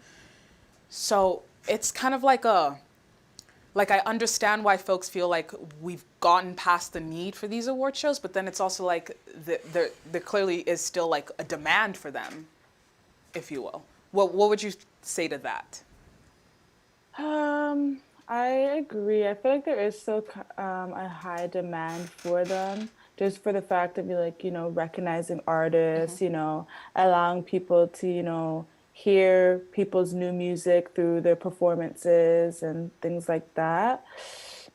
So it's kind of like I understand why folks feel like we've gotten past the need for these award shows, but then it's also like there clearly is still like a demand for them, if you will. What would you say to that? I agree. I feel like there is still a high demand for them, just for the fact of recognizing artists, allowing people to, hear people's new music through their performances and things like that.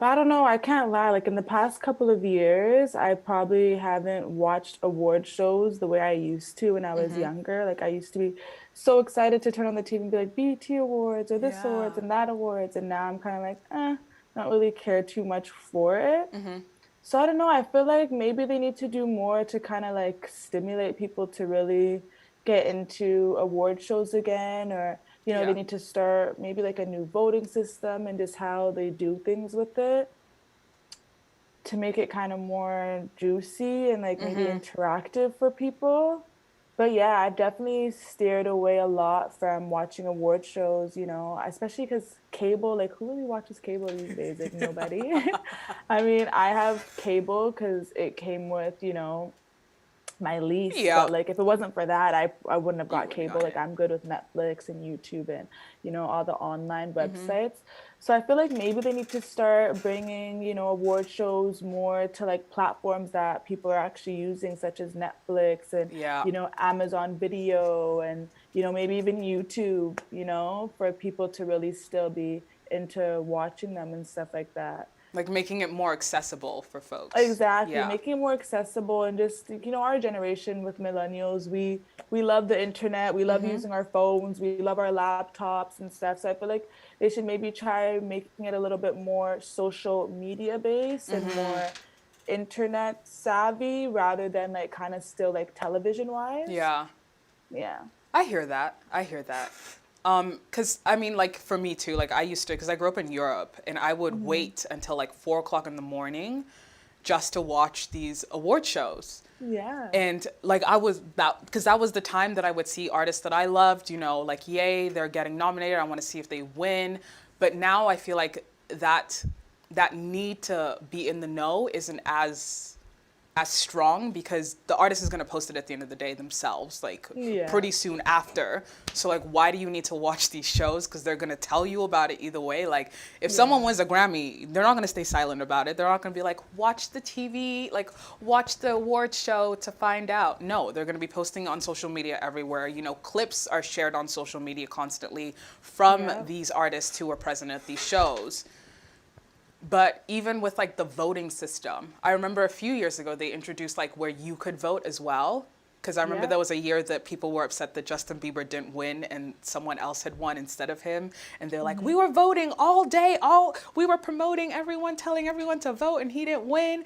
But I don't know, I can't lie. Like in the past couple of years, I probably haven't watched award shows the way I used to when I was younger. Like I used to be so excited to turn on the TV and be like, BET Awards or this awards and that awards. And now I'm kind of like, not really care too much for it. So I don't know. I feel like maybe they need to do more to kind of like stimulate people to really get into award shows again, or they need to start maybe like a new voting system and just how they do things with it to make it kind of more juicy and like maybe interactive for people. But yeah, I've definitely steered away a lot from watching award shows, especially because cable, like who really watches cable these days? Like nobody. I mean, I have cable because it came with, my lease. But like if it wasn't for that, I wouldn't have got cable. Like I'm good with Netflix and YouTube and all the online websites. So I feel like maybe they need to start bringing award shows more to like platforms that people are actually using, such as Netflix and Amazon Video and maybe even YouTube, for people to really still be into watching them and stuff like that. Like making it more accessible for folks. Exactly, making it more accessible, and just our generation with millennials, we love the internet, we love using our phones, we love our laptops and stuff. So I feel like they should maybe try making it a little bit more social media based and more internet savvy rather than like kind of still like television wise. Yeah. I hear that. Because I mean, like for me too, like I used to, because I grew up in Europe, and I would wait until like 4:00 in the morning just to watch these award shows. And like because that was the time that I would see artists that I loved, like yay, they're getting nominated, I want to see if they win. But now I feel like that need to be in the know isn't as strong, because the artist is going to post it at the end of the day themselves, like pretty soon after. So like, why do you need to watch these shows? Because they're going to tell you about it either way. Like if someone wins a Grammy, they're not going to stay silent about it. They're not going to be like, watch the TV, like watch the award show to find out. No, they're going to be posting on social media everywhere. Clips are shared on social media constantly from these artists who are present at these shows. But even with like the voting system, I remember a few years ago they introduced like where you could vote as well. Because I remember there was a year that people were upset that Justin Bieber didn't win and someone else had won instead of him. And they're like, we were voting all day, we were promoting everyone, telling everyone to vote, and he didn't win.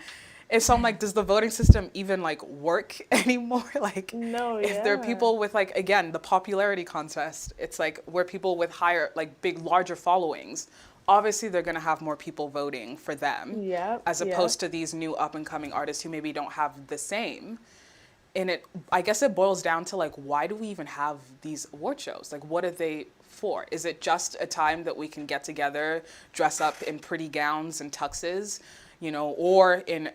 And so I'm like, does the voting system even like work anymore? Like, no, if there are people with like, again, the popularity contest, it's like where people with higher, like larger followings obviously they're going to have more people voting for them Yep, as yep. opposed to these new up and coming artists who maybe don't have the same. And I guess it boils down to like, why do we even have these award shows? Like, what are they for? Is it just a time that we can get together, dress up in pretty gowns and tuxes, or in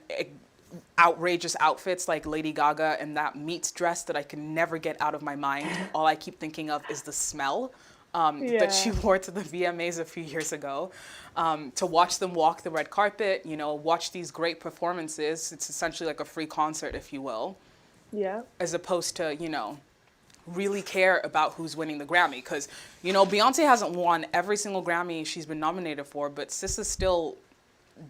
outrageous outfits like Lady Gaga and that meat dress that I can never get out of my mind? All I keep thinking of is the smell that she wore to the VMAs a few years ago. To watch them walk the red carpet, watch these great performances. It's essentially like a free concert, if you will. Yeah. As opposed to, really care about who's winning the Grammy. Because, Beyonce hasn't won every single Grammy she's been nominated for, but sis is still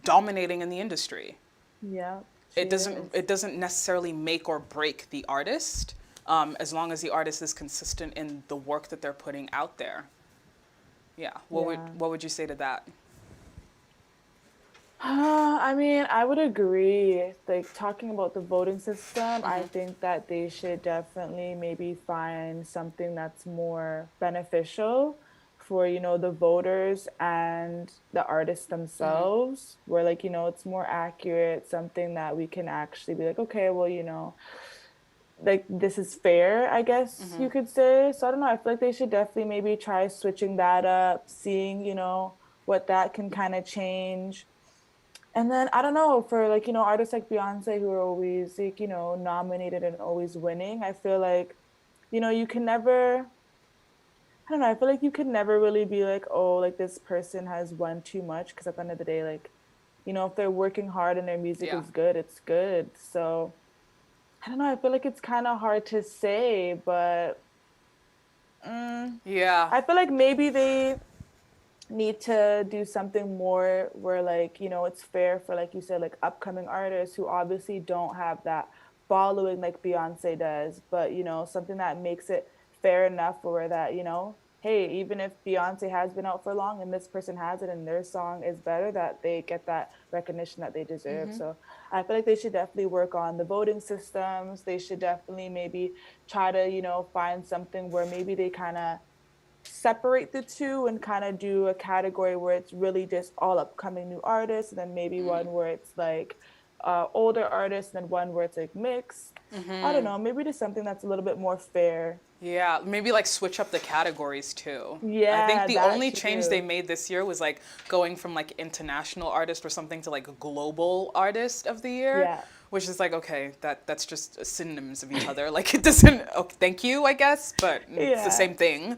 dominating in the industry. Yeah. It doesn't necessarily make or break the artist, as long as the artist is consistent in the work that they're putting out there. Yeah. What would you say to that? I mean, I would agree. Like talking about the voting system, I think that they should definitely maybe find something that's more beneficial for, the voters and the artists themselves, where like, it's more accurate, something that we can actually be like, okay, well, like this is fair, I guess you could say. So I don't know, I feel like they should definitely maybe try switching that up, seeing, what that can kind of change. And then I don't know, for like, artists like Beyonce who are always like, nominated and always winning, I feel like, you can never, I don't know, I feel like you can never really be like, oh, like this person has won too much. Because at the end of the day, like, if they're working hard and their music is good, it's good. So I don't know, I feel like it's kind of hard to say, but Yeah. I feel like maybe they need to do something more where like, it's fair for, like you said, like upcoming artists who obviously don't have that following like Beyonce does, but something that makes it fair enough where that, hey, even if Beyonce has been out for long and this person has it and their song is better, that they get that recognition that they deserve. So I feel like they should definitely work on the voting systems. They should definitely maybe try to, find something where maybe they kind of separate the two and kind of do a category where it's really just all upcoming new artists, and then maybe one where it's like older artists, and then one where it's like mixed. I don't know, maybe just something that's a little bit more fair. Yeah, maybe like switch up the categories too. Yeah, I think the that only change too. they made this year was like going from like international artist or something to like global artist of the year. Yeah. Which is like, okay, that's just synonyms of each other. Like it doesn't, okay, thank you, I guess, but it's the Yeah. same thing.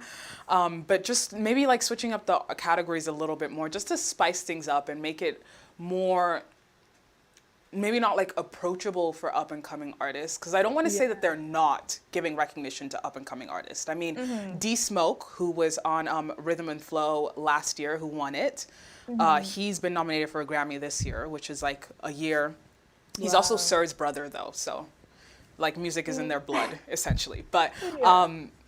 But just maybe like switching up the categories a little bit more just to spice things up and make it more, maybe not like approachable for up and coming artists. Because I don't want to say that they're not giving recognition to up and coming artists. I mean, D Smoke, who was on Rhythm and Flow last year, who won it, he's been nominated for a Grammy this year, which is like a year. He's also Sir's brother, though, so like music is in their blood, essentially. But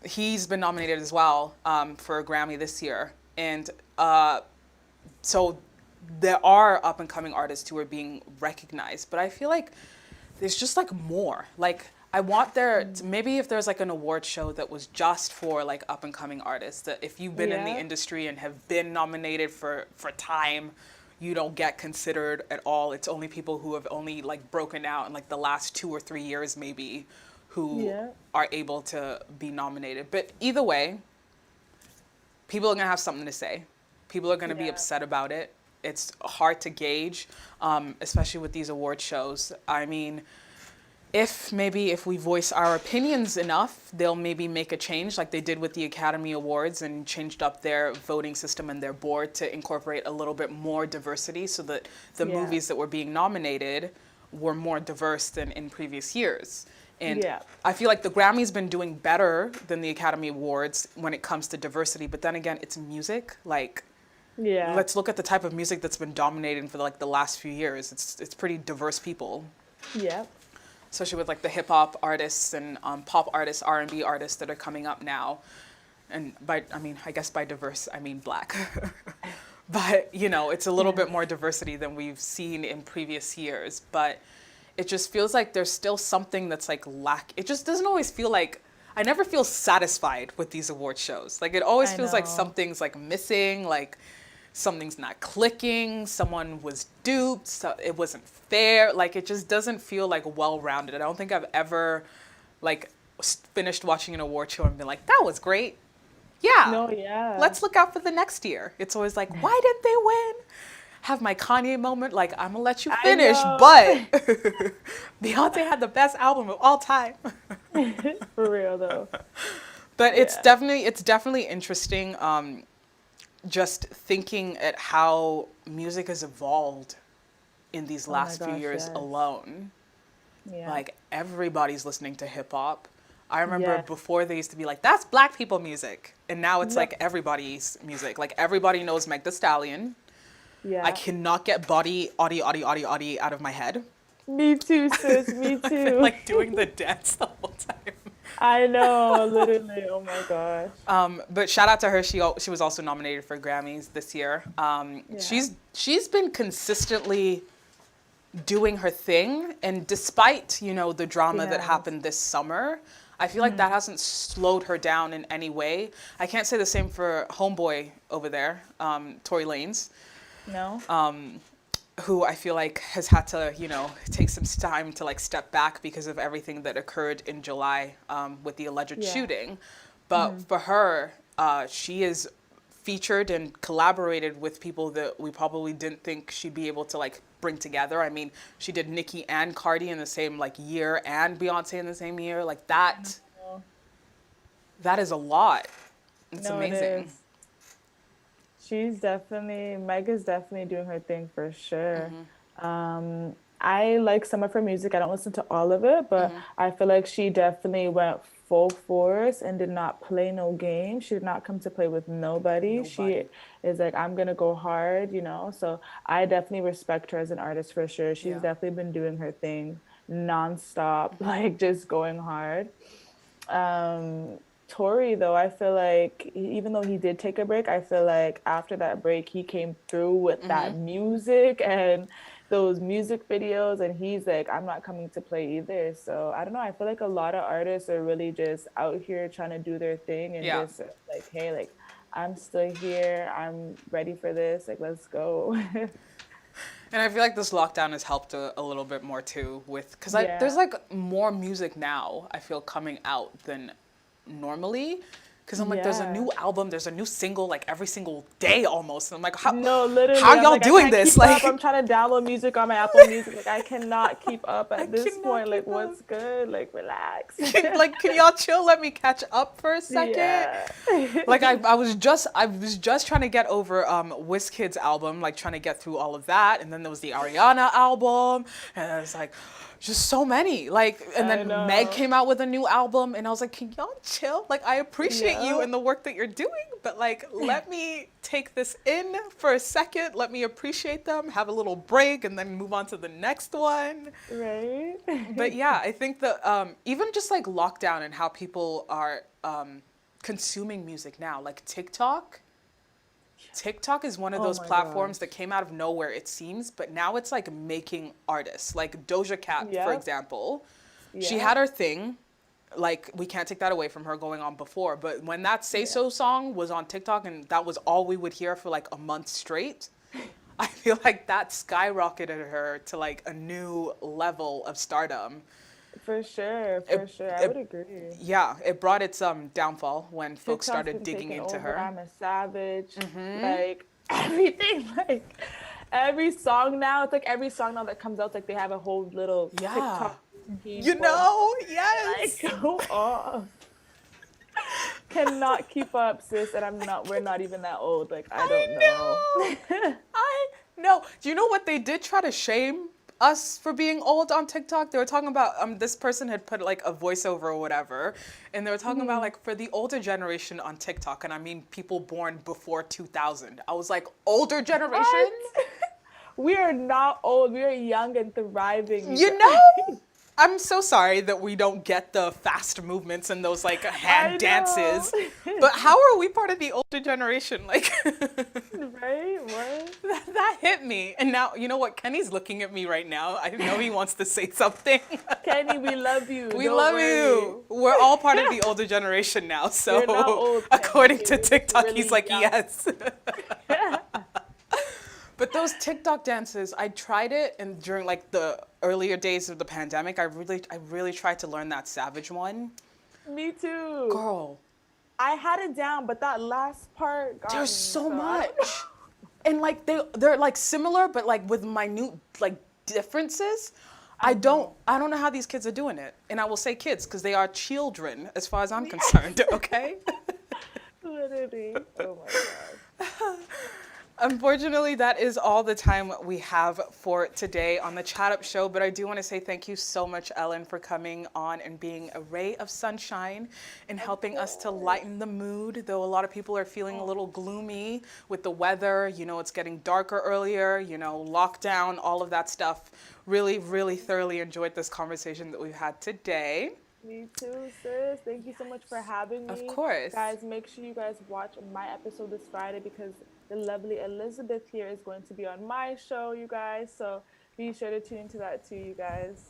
he's been nominated as well for a Grammy this year, and so there are up and coming artists who are being recognized. But I feel like there's just like more. Like I want maybe if there's like an award show that was just for like up and coming artists, that if you've been in the industry and have been nominated for time, you don't get considered at all. It's only people who have only like broken out in like the last 2 or 3 years maybe who are able to be nominated. But either way, people are gonna have something to say. People are gonna be upset about it. It's hard to gauge, especially with these award shows. I mean, if we voice our opinions enough, they'll maybe make a change like they did with the Academy Awards and changed up their voting system and their board to incorporate a little bit more diversity so that the movies that were being nominated were more diverse than in previous years. And I feel like the Grammy's been doing better than the Academy Awards when it comes to diversity, but then again, it's music. Like, let's look at the type of music that's been dominating for like the last few years. It's pretty diverse people. Yeah. Especially with like the hip hop artists and pop artists, R&B artists that are coming up now. And I guess by diverse, I mean black. But, it's a little bit more diversity than we've seen in previous years. But it just feels like there's still something that's like it just doesn't always feel like, I never feel satisfied with these award shows. Like it always feels like something's like missing, like something's not clicking, someone was duped, so it wasn't fair. Like it just doesn't feel like well-rounded. I don't think I've ever like finished watching an award show and been like, that was great. Yeah. No, yeah. Let's look out for the next year. It's always like, why didn't they win? Have my Kanye moment, like I'm gonna let you finish, but Beyonce had the best album of all time. For real though. But it's definitely interesting. Just thinking at how music has evolved in these last few years alone. Yeah. Like everybody's listening to hip hop. I remember Yes. before they used to be like, that's black people music. And now it's like everybody's music. Like everybody knows Meg Thee Stallion. Yeah. I cannot get Audi out of my head. Me too, sis. Me I've too. been like doing the dance the whole time. I know, literally. Oh my gosh. But shout out to her. She was also nominated for Grammys this year. She's been consistently doing her thing, and despite the drama that happened this summer, I feel like that hasn't slowed her down in any way. I can't say the same for homeboy over there, Tory Lanez. No. Who I feel like has had to, take some time to like step back because of everything that occurred in July with the alleged shooting. But for her, she is featured and collaborated with people that we probably didn't think she'd be able to like bring together. I mean, she did Nicki and Cardi in the same like year and Beyonce in the same year. Like that is a lot. It's amazing. It is. Meg is definitely doing her thing for sure. I like some of her music. I don't listen to all of it, but I feel like she definitely went full force and did not play no game. She did not come to play with nobody. She is like, I'm gonna go hard, So I definitely respect her as an artist for sure. She's definitely been doing her thing nonstop, like just going hard. Tory, though, I feel like even though he did take a break, I feel like after that break, he came through with that music and those music videos, and he's like, I'm not coming to play either. So I don't know. I feel like a lot of artists are really just out here trying to do their thing and just like, hey, like, I'm still here. I'm ready for this. Like, let's go. And I feel like this lockdown has helped a little bit more too because there's like more music now, I feel, coming out than normally, because I'm like, there's a new album, there's a new single like every single day almost, and I'm like, how y'all like, doing this? Like, I'm trying to download music on my Apple Music, like I cannot keep up at this point. Like, what's good? Like, relax. Like, can y'all chill? Let me catch up for a second. Like I was just trying to get over WizKid's album, like trying to get through all of that, and then there was the Ariana album, and I was like, just so many, like, and then Meg came out with a new album, and I was like, can y'all chill? Like, I appreciate you and the work that you're doing, but like, let me take this in for a second, let me appreciate them, have a little break, and then move on to the next one. Right. But yeah, I think that even just like lockdown and how people are consuming music now, like TikTok is one of those platforms that came out of nowhere, it seems, but now it's like making artists. Like Doja Cat, for example, she had her thing. Like, we can't take that away from her going on before, but when that Say So song was on TikTok and that was all we would hear for like a month straight, I feel like that skyrocketed her to like a new level of stardom. For sure. I would agree. Yeah, it brought its downfall when folks TikTok's started digging into her. I'm a savage. Like everything, like every song now. It's like every song now that comes out, like they have a whole little TikTok. Yes. Like, go off. Cannot keep up, sis, and we're not even that old. Like, I don't know. I know. Do you know what they did try to shame us for being old on TikTok? They were talking about this person had put like a voiceover or whatever, and they were talking about like for the older generation on TikTok, and I mean people born before 2000. I was like, older generation? What? We are not old. We are young and thriving. You know? I'm so sorry that we don't get the fast movements and those like hand dances. But how are we part of the older generation? Like, right? What? That hit me. And now, you know what? Kenny's looking at me right now. I know he wants to say something. Kenny, we love you. We love you. We're all part of the older generation now. So You're not old, according to Kenny. TikTok, Really he's like, young. yes. But those TikTok dances, I tried it, and during like the earlier days of the pandemic, I really tried to learn that Savage one. Me too. Girl, I had it down, but that last part got me. there's so I much. don't know. And like they're like similar, but like with minute like differences. I don't know how these kids are doing it. And I will say kids because they are children as far as I'm concerned, okay? Literally. Oh my God. Unfortunately, that is all the time we have for today on the Chat Up Show, but I do want to say thank you so much, Ellen, for coming on and being a ray of sunshine and helping us to lighten the mood, though a lot of people are feeling a little gloomy with the weather. You know, it's getting darker earlier, you know, lockdown, all of that stuff. Really, really thoroughly enjoyed this conversation that we've had today. Me too, sis. Thank you so much for having me. Of course. Guys, make sure you guys watch my episode this Friday because the lovely Elizabeth here is going to be on my show, you guys. So be sure to tune into that too, you guys.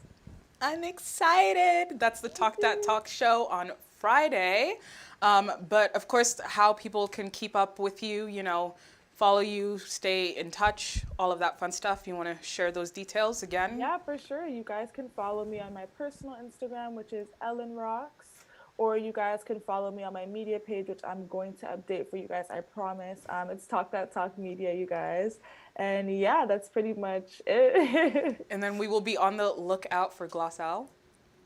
I'm excited. That's the Talkk Datt Talkk show on Friday. But of course, how people can keep up with you, you know, follow you, stay in touch, all of that fun stuff. You want to share those details again? Yeah, for sure. You guys can follow me on my personal Instagram, which is Ellen Rocks. Or you guys can follow me on my media page, which I'm going to update for you guys, I promise. It's Talkk Datt Talkk Media, you guys. And yeah, that's pretty much it. And then we will be on the lookout for Glossal.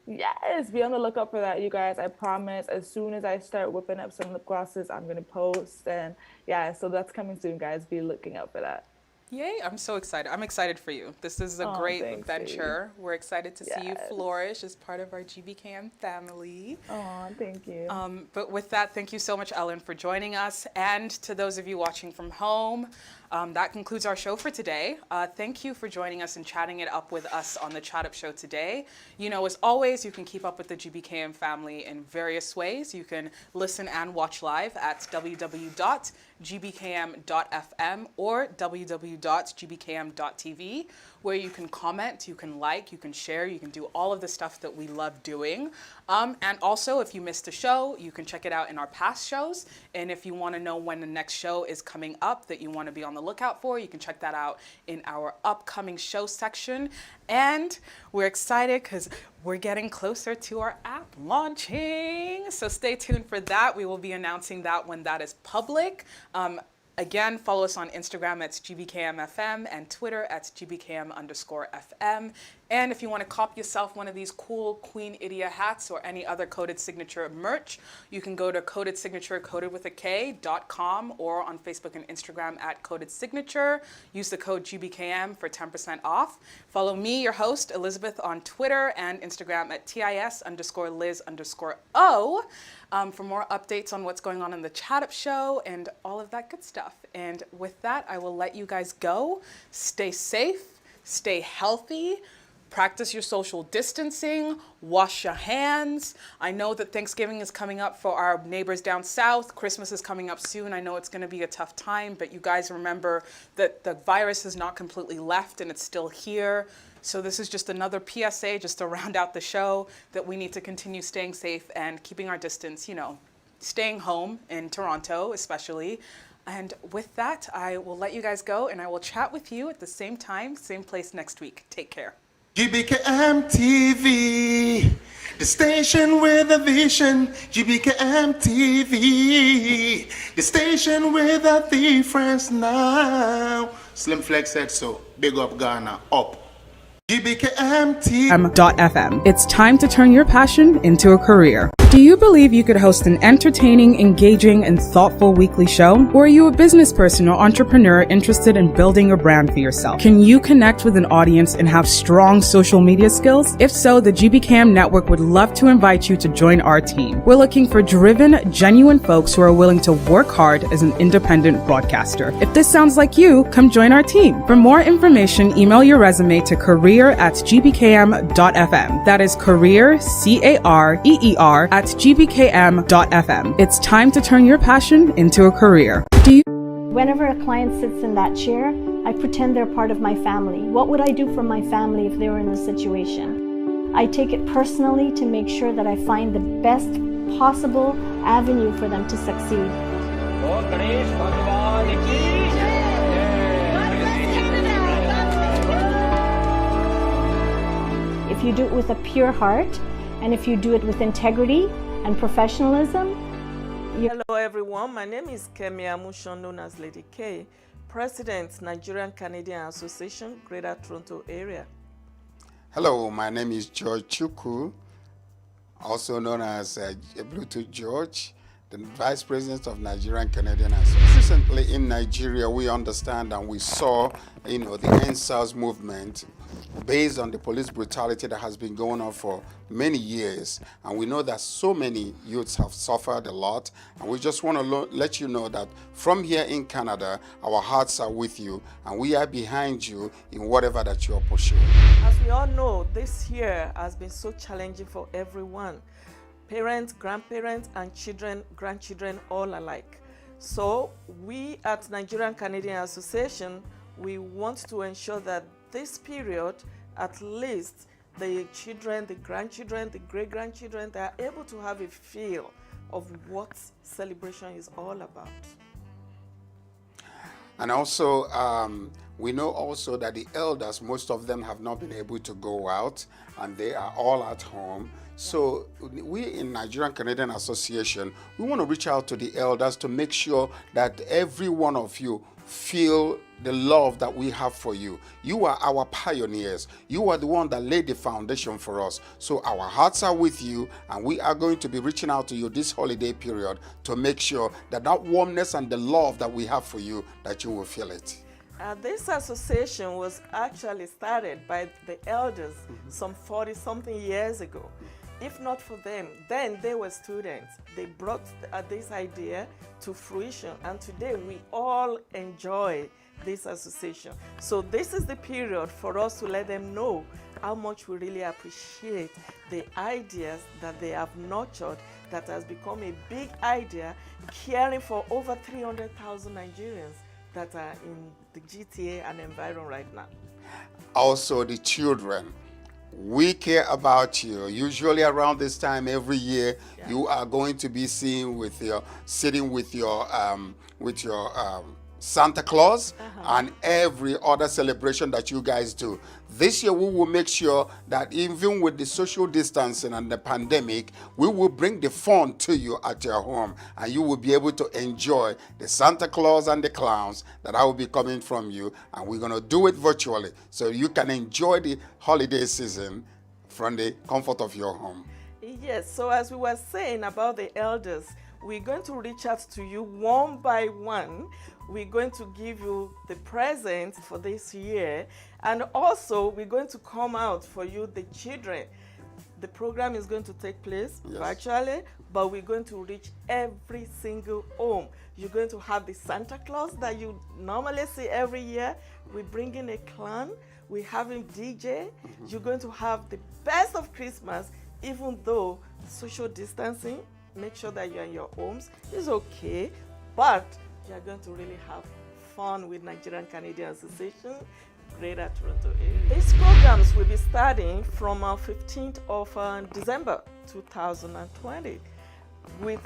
Yes, be on the lookout for that, you guys. I promise. As soon as I start whipping up some lip glosses, I'm going to post. And yeah, so that's coming soon, guys. Be looking out for that. Yay, I'm so excited. I'm excited for you. This is a great venture. We're excited to see you flourish as part of our GBKM family. Oh, thank you. But with that, thank you so much, Ellen, for joining us. And to those of you watching from home, that concludes our show for today. Thank you for joining us and chatting it up with us on the Chat Up Show today. You know, as always, you can keep up with the GBKM family in various ways. You can listen and watch live at www.gbkm.fm or www.gbkm.tv, where you can comment, you can like, you can share, you can do all of the stuff that we love doing. And also, if you missed a show, you can check it out in our past shows. And if you want to know when the next show is coming up that you want to be on the lookout for, you can check that out in our upcoming show section. And we're excited because we're getting closer to our app launching. So stay tuned for that. We will be announcing that when that is public. Again, follow us on Instagram at GBKMFM and Twitter at GBKM_FM. And if you want to cop yourself one of these cool Queen Idia hats or any other Coded Signature merch, you can go to codedsignature.com or on Facebook and Instagram at Coded Signature. Use the code GBKM for 10% off. Follow me, your host, Elizabeth, on Twitter and Instagram at TIS_Liz_O. For more updates on what's going on in the Chat Up Show and all of that good stuff. And with that, I will let you guys go. Stay safe, stay healthy, practice your social distancing, wash your hands. I know that Thanksgiving is coming up for our neighbors down south. Christmas is coming up soon. I know it's going to be a tough time, but you guys remember that the virus has not completely left and it's still here. So this is just another PSA just to round out the show that we need to continue staying safe and keeping our distance, you know, staying home in Toronto especially. And with that, I will let you guys go and I will chat with you at the same time, same place next week. Take care. GBKM TV, the station with a vision. GBKM TV, the station with a difference now. Slim Flex said so. Big up Ghana, up. GBKM FM. It's time to turn your passion into a career. Do you believe you could host an entertaining, engaging, and thoughtful weekly show? Or are you a business person or entrepreneur interested in building a brand for yourself? Can you connect with an audience and have strong social media skills? If so, the GBKM Network would love to invite you to join our team. We're looking for driven, genuine folks who are willing to work hard as an independent broadcaster. If this sounds like you, come join our team. For more information, email your resume to career@gbkm.fm. That is career, CAREER, at gbkm.fm. It's time to turn your passion into a career. Whenever a client sits in that chair, I pretend they're part of my family. What would I do for my family if they were in this situation? I take it personally to make sure that I find the best possible avenue for them to succeed. If you do it with a pure heart, and if you do it with integrity and professionalism, Hello everyone, my name is Kemi Amushon, known as Lady K, President, Nigerian Canadian Association, Greater Toronto Area. Hello, my name is George Chukwu, also known as Bluetooth George, the Vice President of Nigerian Canadian Association. Recently in Nigeria, we understand and we saw, the NSAS movement based on the police brutality that has been going on for many years. And we know that so many youths have suffered a lot. And we just want to let you know that from here in Canada, our hearts are with you and we are behind you in whatever that you are pursuing. As we all know, this year has been so challenging for everyone. Parents, grandparents, and children, grandchildren, all alike. So we at Nigerian Canadian Association, we want to ensure that this period, at least the children, the grandchildren, the great-grandchildren, they are able to have a feel of what celebration is all about. And also, we know also that the elders, most of them have not been able to go out and they are all at home. So we in Nigerian Canadian Association, we want to reach out to the elders to make sure that every one of you feel the love that we have for you. You are our pioneers. You are the one that laid the foundation for us. So our hearts are with you and we are going to be reaching out to you this holiday period to make sure that that warmness and the love that we have for you, that you will feel it. This association was actually started by the elders some 40-something years ago. If not for them, then they were students. They brought this idea to fruition, and today we all enjoy this association. So this is the period for us to let them know how much we really appreciate the ideas that they have nurtured that has become a big idea, caring for over 300,000 Nigerians that are in the GTA and environ right now. Also the children. We care about you. Usually around this time every year, you are going to be sitting with your Santa Claus and every other celebration that you guys do. This year we will make sure that even with the social distancing and the pandemic, we will bring the fun to you at your home and you will be able to enjoy the Santa Claus and the clowns that I will be coming from you, and we're going to do it virtually so you can enjoy the holiday season from the comfort of your home. Yes, so as we were saying about the elders, we're going to reach out to you one by one. We're going to give you the presents for this year, and also we're going to come out for you, the children. The program is going to take place virtually, but we're going to reach every single home. You're going to have the Santa Claus that you normally see every year. We're bringing a clown. We're having DJ. You're going to have the best of Christmas, even though social distancing. Make sure that you're in your homes. It's okay, but you're going to really have fun with Nigerian Canadian Association, Greater Toronto Area. These programs will be starting from 15th of December 2020 with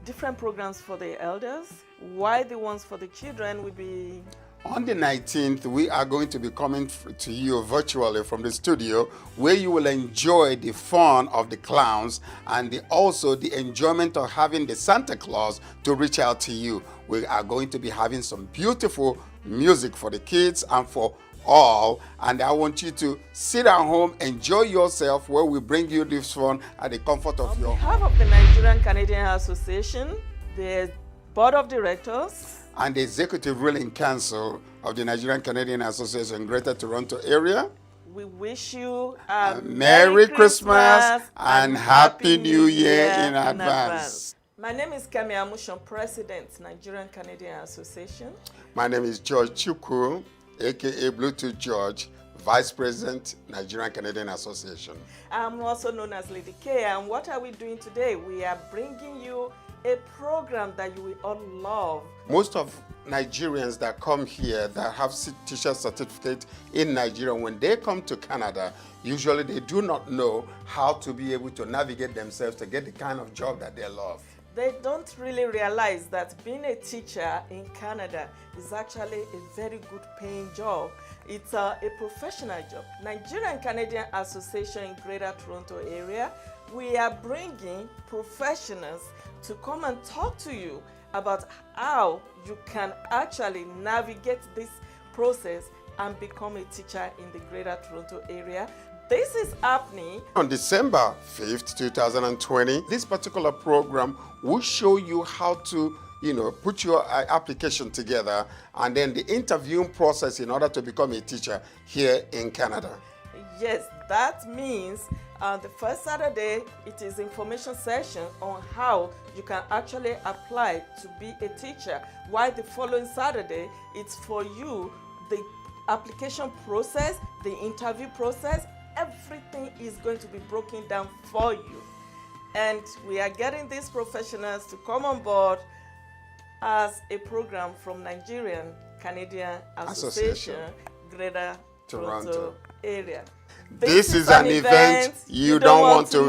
different programs for the elders, while the ones for the children will be... On the 19th, we are going to be coming to you virtually from the studio, where you will enjoy the fun of the clowns and also the enjoyment of having the Santa Claus to reach out to you. We are going to be having some beautiful music for the kids and for all, and I want you to sit at home, enjoy yourself, where we bring you this fun at the comfort of your home. On behalf of the Nigerian Canadian Association, the Board of Directors, and the Executive Ruling Council of the Nigerian Canadian Association, Greater Toronto Area, we wish you a Merry Christmas and Happy New Year in advance. My name is Kemi Amushon, President, Nigerian Canadian Association. My name is George Chukwu, aka Bluetooth George, Vice President, Nigerian Canadian Association. I'm also known as Lady K, and what are we doing today? We are bringing you a program that you will all love. Most of Nigerians that come here that have teacher certificate in Nigeria, when they come to Canada, usually they do not know how to be able to navigate themselves to get the kind of job that they love. They don't really realize that being a teacher in Canada is actually a very good paying job. It's a professional job. Nigerian Canadian Association in Greater Toronto area, we are bringing professionals to come and talk to you about how you can actually navigate this process and become a teacher in the Greater Toronto area. This is happening on December 5th, 2020. This particular program will show you how to put your application together and then the interviewing process in order to become a teacher here in Canada. Yes, that means the first Saturday, it is information session on how you can actually apply to be a teacher, while the following Saturday, it's for you, the application process, the interview process, everything is going to be broken down for you. And we are getting these professionals to come on board as a program from Nigerian Canadian Association, Greater Toronto area. This is an event you don't want to